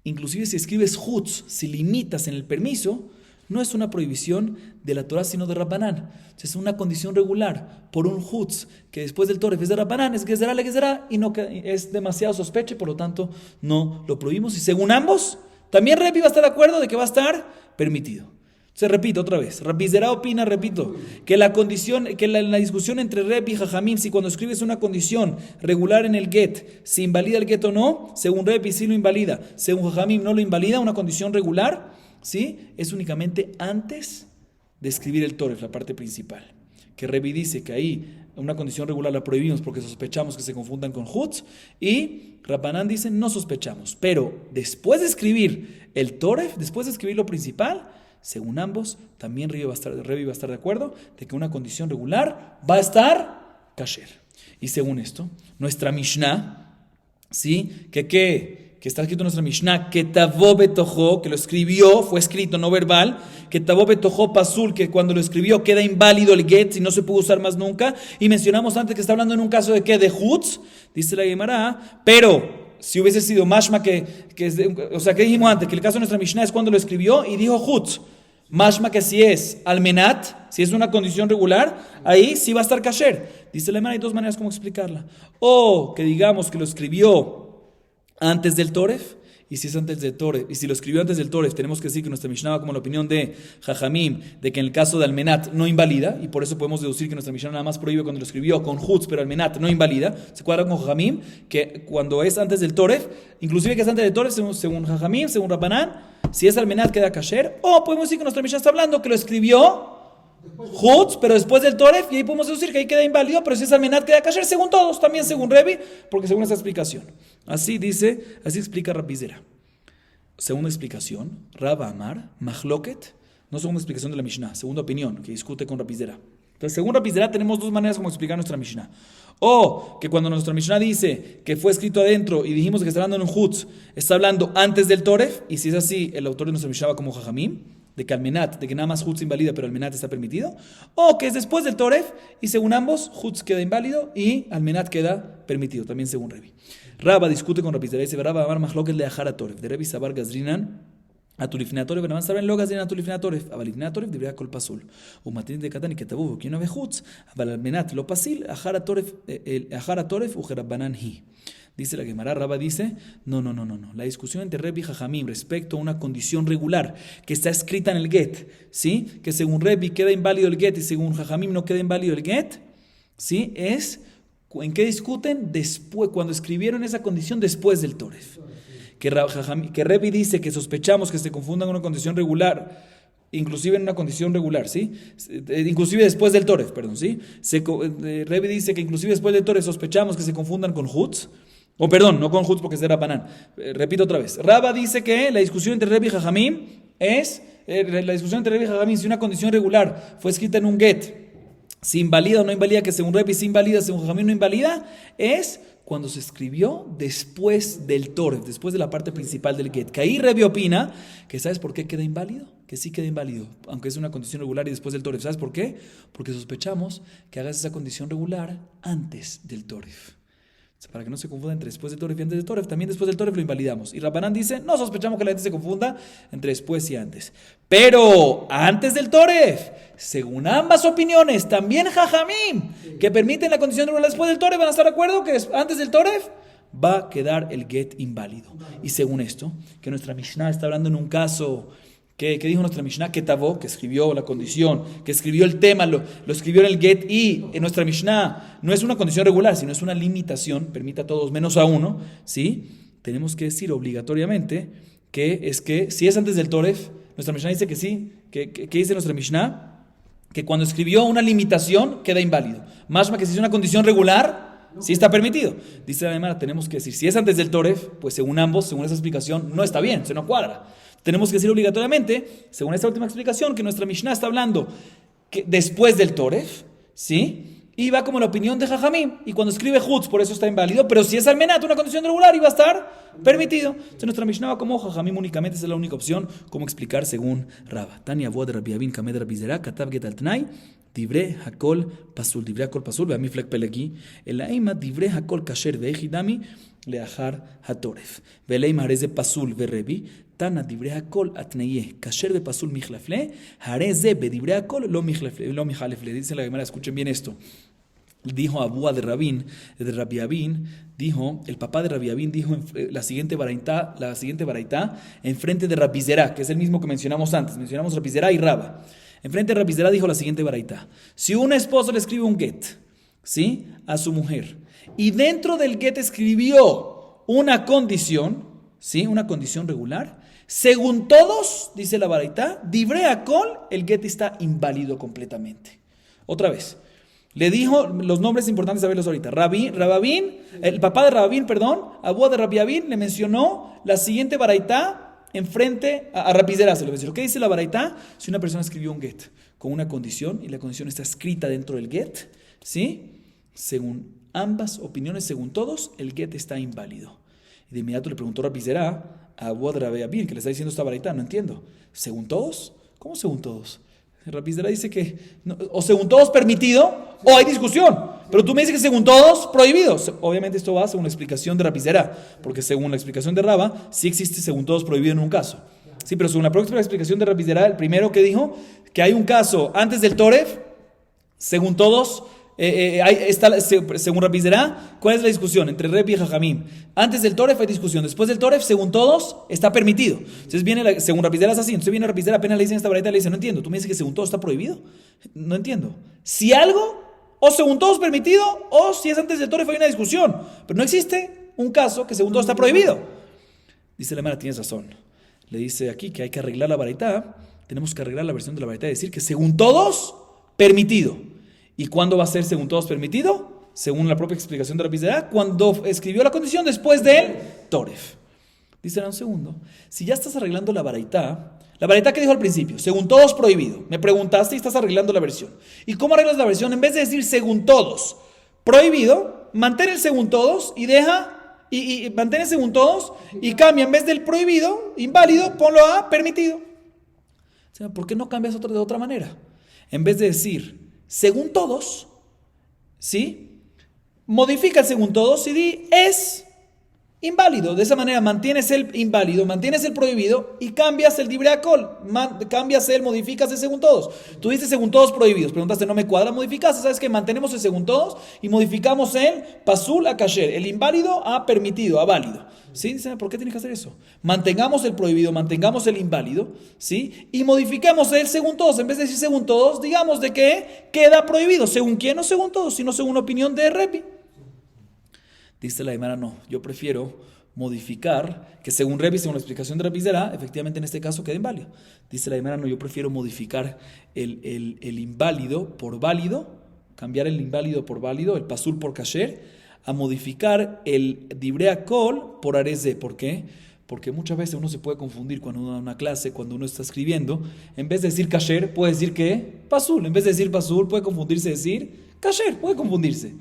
Inclusive si escribes hutz, si limitas en el permiso, no es una prohibición de la Torah, sino de Rabbanán. Es una condición regular por un hutz, que después del toref es de Rabbanán, es gezerá le gezerá, y no es demasiado sospecha, y por lo tanto no lo prohibimos. Y según ambos, también Rebbi va a estar de acuerdo de que va a estar permitido. Se repite otra vez. Rabbi Zera opina, repito, que la discusión entre Rebbi y Jajamim, si cuando escribes una condición regular en el get, si invalida el get o no, según Rebbi sí lo invalida, según Jajamim no lo invalida, una condición regular, ¿sí? Es únicamente antes de escribir el toref, la parte principal. Que Rebbi dice que ahí una condición regular la prohibimos porque sospechamos que se confundan con hutz, y Rabbanán dice no sospechamos, pero después de escribir el toref, después de escribir lo principal, según ambos, también Rebbi va a estar de acuerdo de que una condición regular va a estar kasher. Y según esto, nuestra Mishnah, ¿sí? Que está escrito en nuestra Mishnah, que tavó betojo, que lo escribió, fue escrito, no verbal, que tavó betojo pasul, que cuando lo escribió queda inválido el get y no se pudo usar más nunca. Y mencionamos antes que está hablando en un caso de ¿qué? De hutz, dice la Gemara, pero si hubiese sido mashma o sea, que dijimos antes, que el caso de nuestra Mishnah es cuando lo escribió y dijo hutz. Mashma que si es almenat, si es una condición regular, ahí sí va a estar kasher. Dice la Gemara, hay dos maneras como explicarla. O que digamos que lo escribió antes del toref y si es antes del Toref, y si lo escribió antes del Toref, tenemos que decir que nuestra Mishnah va como la opinión de Jajamim, de que en el caso de Almenat no invalida, y por eso podemos deducir que nuestra Mishnah nada más prohíbe cuando lo escribió con Hutz, pero Almenat no invalida. Se cuadra con Jajamim, que cuando es antes del Toref, inclusive que es antes del Toref, según Jajamim, según Rabbanán, si es Almenat queda kasher, o podemos decir que nuestra Mishnah está hablando que lo escribió Hutz, pero después del Toref, y ahí podemos deducir que ahí queda inválido, pero si es Almenat queda kasher, según todos, también según Revi, porque según esta explicación. Así explica Rabbi Zera. Segunda explicación, Rabba Amar, Mahloket, no segunda explicación de la Mishnah, segunda opinión, que discute con Rabbi Zera. Entonces, según Rabbi Zera, tenemos dos maneras como explicar nuestra Mishnah. O que cuando nuestra Mishnah dice que fue escrito adentro y dijimos que está hablando en un Hutz, está hablando antes del Toref, y si es así, el autor de nuestra Mishnah va como Jajamim, de que Almenat, de que nada más Hutz invalida, pero Almenat está permitido, o que es después del Toref, y según ambos, Hutz queda inválido y Almenat queda permitido, también según Revi. Rabba discute con Rabbi Zera, dice, Rabba Amar Mahloket le Ahara Toref, de Revi Sabar Gazrinan, Atulifnei Toref, Benaman Saben lo Gazrinan Atulifnei Toref, Abalifnei Toref, Dibrea Kol Pasul, Umatin de Katani que Tabu, que no ve Hutz, Abal Almenat lo Pasil, Ahara Toref, Ujerabbanan Hi. Dice la Gemara, Rabba dice, no. La discusión entre Rebi y Jajamim respecto a una condición regular que está escrita en el get, ¿sí? Que según Rebi queda inválido el get y según Jajamim no queda inválido el get, ¿sí? Es, ¿en qué discuten? Después, cuando escribieron esa condición después del Toref. Que Rebi dice que sospechamos que se confundan con una condición regular, inclusive en una condición regular, ¿sí? Inclusive después del Toref, perdón, ¿sí? Rebi dice que inclusive después del Toref sospechamos que se confundan con Hutz. O perdón, no con Hutz porque es de Rabbanán. Repito otra vez. Rabba dice que la discusión entre Rebi y Jajamim es, si una condición regular fue escrita en un get, si invalida o no invalida, que según Rebi si invalida, según Jajamim no invalida, es cuando se escribió después del Toref, después de la parte principal del get. Que ahí Rebi opina que ¿sabes por qué queda inválido? Que sí queda inválido, aunque es una condición regular y después del Toref. ¿Sabes por qué? Porque sospechamos que hagas esa condición regular antes del Toref. Para que no se confunda entre después del Toref y antes del Toref, también después del Toref lo invalidamos. Y Rabbanán dice, no sospechamos que la gente se confunda entre después y antes. Pero antes del Toref, según ambas opiniones, también Jajamim, que permiten la condición regular después del Toref, van a estar de acuerdo que antes del Toref va a quedar el get inválido. Y según esto, que nuestra Mishnah está hablando en un caso... ¿Qué dijo nuestra Mishnah? Que Tavó, que escribió la condición, que escribió el tema, lo escribió en el get, y en nuestra Mishnah no es una condición regular, sino es una limitación, permite a todos menos a uno, ¿sí? Tenemos que decir obligatoriamente que si es antes del Toref, nuestra Mishnah dice que sí, que dice nuestra Mishnah, que cuando escribió una limitación queda inválido. Más que si es una condición regular, sí está permitido. Dice la Gemara, tenemos que decir, si es antes del Toref, pues según ambos, según esa explicación, no está bien, se no cuadra. Tenemos que decir obligatoriamente, según esta última explicación, que nuestra Mishnah está hablando que después del Toref, ¿sí? Y va como la opinión de Jajamim. Y cuando escribe Hutz, por eso está inválido. Pero si es Almenat, una condición regular, iba a estar permitido. Entonces nuestra Mishnah va como Jajamim únicamente, esa es la única opción, como explicar según Rabba. Tania Vod Rabbi Abin Kamed Rabbi Zera, Katav Get al Tnai, Divrei Hakol Pasul, Divrei Hakol Pasul, Veami Flek Pelegi, Elaima Divrei Hakol Kasher Veejidami, Leahar Hatoref. Veleima Hareze Pasul Verebi, Tana Divrei Hakol Atneye, Kasher Pasul Michlefle, Hareze Bedivrei Hakol Lo Michalefle. Dice la Gemara, escuchen bien esto. Dijo Abúa de Rabbi Abin, dijo, el papá de Rabbi Abin dijo la siguiente baraitá en frente de Rabbi Zera, que es el mismo que mencionamos antes. Mencionamos Rabbi Zera y Rabba. En frente de Rabbi Zera dijo la siguiente baraitá: si un esposo le escribe un get, ¿sí?, a su mujer, y dentro del get escribió una condición, ¿sí?, una condición regular, según todos, dice la baraitá, Divrei Hakol, el get está inválido completamente. Otra vez. Le dijo los nombres importantes a verlos ahorita. Rababín, el papá de Rababín, Abúa de Rabbi Abin, le mencionó la siguiente baraitá enfrente a Rabbi Zera. Se lo mencionó. ¿Qué dice la baraitá? Si una persona escribió un get con una condición y la condición está escrita dentro del get, ¿sí?, según ambas opiniones, según todos, el get está inválido. Y de inmediato le preguntó Rabbi Zera a Abúa de Rabbi Abin, que le está diciendo esta baraitá. No entiendo. ¿Según todos? ¿Cómo según todos? Rabbi Zera dice que no, o según todos permitido o hay discusión, pero tú me dices que según todos prohibido. Obviamente esto va según la explicación de Rabbi Zera, porque según la explicación de Rabba sí existe según todos prohibido en un caso. Sí, pero según la próxima explicación de Rabbi Zera, el primero que dijo que hay un caso antes del Toref, según todos Según Rabbi Zerá, ¿cuál es la discusión entre Rebbe y Jajamim? Antes del Toref hay discusión, después del Toref, según todos, está permitido. Entonces viene, según Rabbi Zerá es así, entonces viene Rabbi Zerá, apenas le dicen esta baraita, le dice, no entiendo, tú me dices que según todos está prohibido. No entiendo. Si algo, o según todos permitido, o si es antes del Toref hay una discusión. Pero no existe un caso que según todos está prohibido. Dice la Mara, tienes razón. Le dice aquí que hay que arreglar la baraita, tenemos que arreglar la versión de la baraita y decir que según todos, permitido. ¿Y cuándo va a ser según todos permitido? Según la propia explicación de Rabbi Zerá, cuando escribió la condición después del Toref. Dice un segundo, si ya estás arreglando la baraita que dijo al principio, según todos prohibido, me preguntaste y estás arreglando la versión. ¿Y cómo arreglas la versión? En vez de decir según todos prohibido, mantén el según todos y deja... Y mantén el según todos y cambia en vez del prohibido, inválido, ponlo a permitido. O sea, ¿por qué no cambias de otra manera? En vez de decir según todos, ¿sí? Modifica el según todos y di es inválido. De esa manera mantienes el inválido, mantienes el prohibido y cambias el divrei hakol. Modificas el según todos. Tú dices según todos prohibidos. Preguntaste, no me cuadra, modificaste. ¿Sabes qué? Mantenemos el según todos y modificamos el pasul a kasher. El inválido a permitido, a válido. ¿Sí? ¿Por qué tienes que hacer eso? Mantengamos el prohibido, mantengamos el inválido, ¿sí? Y modifiquemos el según todos. En vez de decir según todos, digamos de que queda prohibido. ¿Según quién? No según todos, sino según opinión de Rebbe. Dice la Gemara, no, yo prefiero modificar, que según Rebbe, según la explicación de Rabbi Zerá, efectivamente en este caso queda inválido. Dice la Gemara, no, yo prefiero modificar el inválido por válido, cambiar el inválido por válido, el pasul por kasher, a modificar el divrei hakol por arezé. ¿Por qué? Porque muchas veces uno se puede confundir cuando uno da una clase, cuando uno está escribiendo, en vez de decir kasher, puede decir ¿qué? Pasul. En vez de decir pasul, puede confundirse decir kasher, puede confundirse.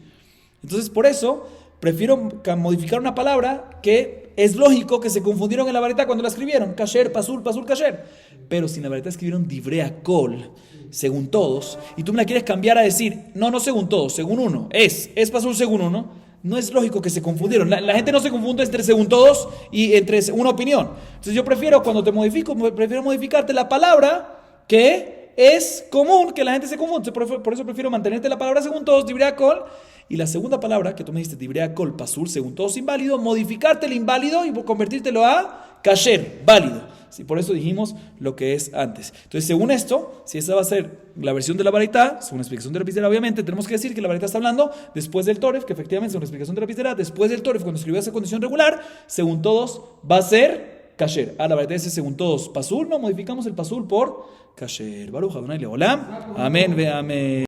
Entonces, por eso prefiero modificar una palabra que es lógico que se confundieron en la baraita cuando la escribieron. Kasher, pasul, kasher. Pero si en la baraita escribieron divrei hakol, según todos, y tú me la quieres cambiar a decir, no según todos, según uno, es pasul según uno, no es lógico que se confundieron. La gente no se confunde entre según todos y entre una opinión. Entonces yo prefiero, cuando te modifico, prefiero modificarte la palabra que es común que la gente se confunde. Por eso prefiero mantenerte la palabra según todos, divrei hakol. Y la segunda palabra que tú me dijiste, divrei hakol pasul, según todos inválido, modificarte el inválido y convertírtelo a kasher, válido. Sí, por eso dijimos lo que es antes. Entonces, según esto, si esa va a ser la versión de la baraita, según la explicación de Rabbi Zerá, obviamente tenemos que decir que la baraita está hablando después del Toref, que efectivamente, según la explicación de Rabbi Zerá, después del Toref, cuando escribió esa condición regular, según todos, va a ser kasher. La baraita dice, según todos, pasul, no, modificamos el pasul por kasher. Baruch Adonai Leolam. Amén ve amén.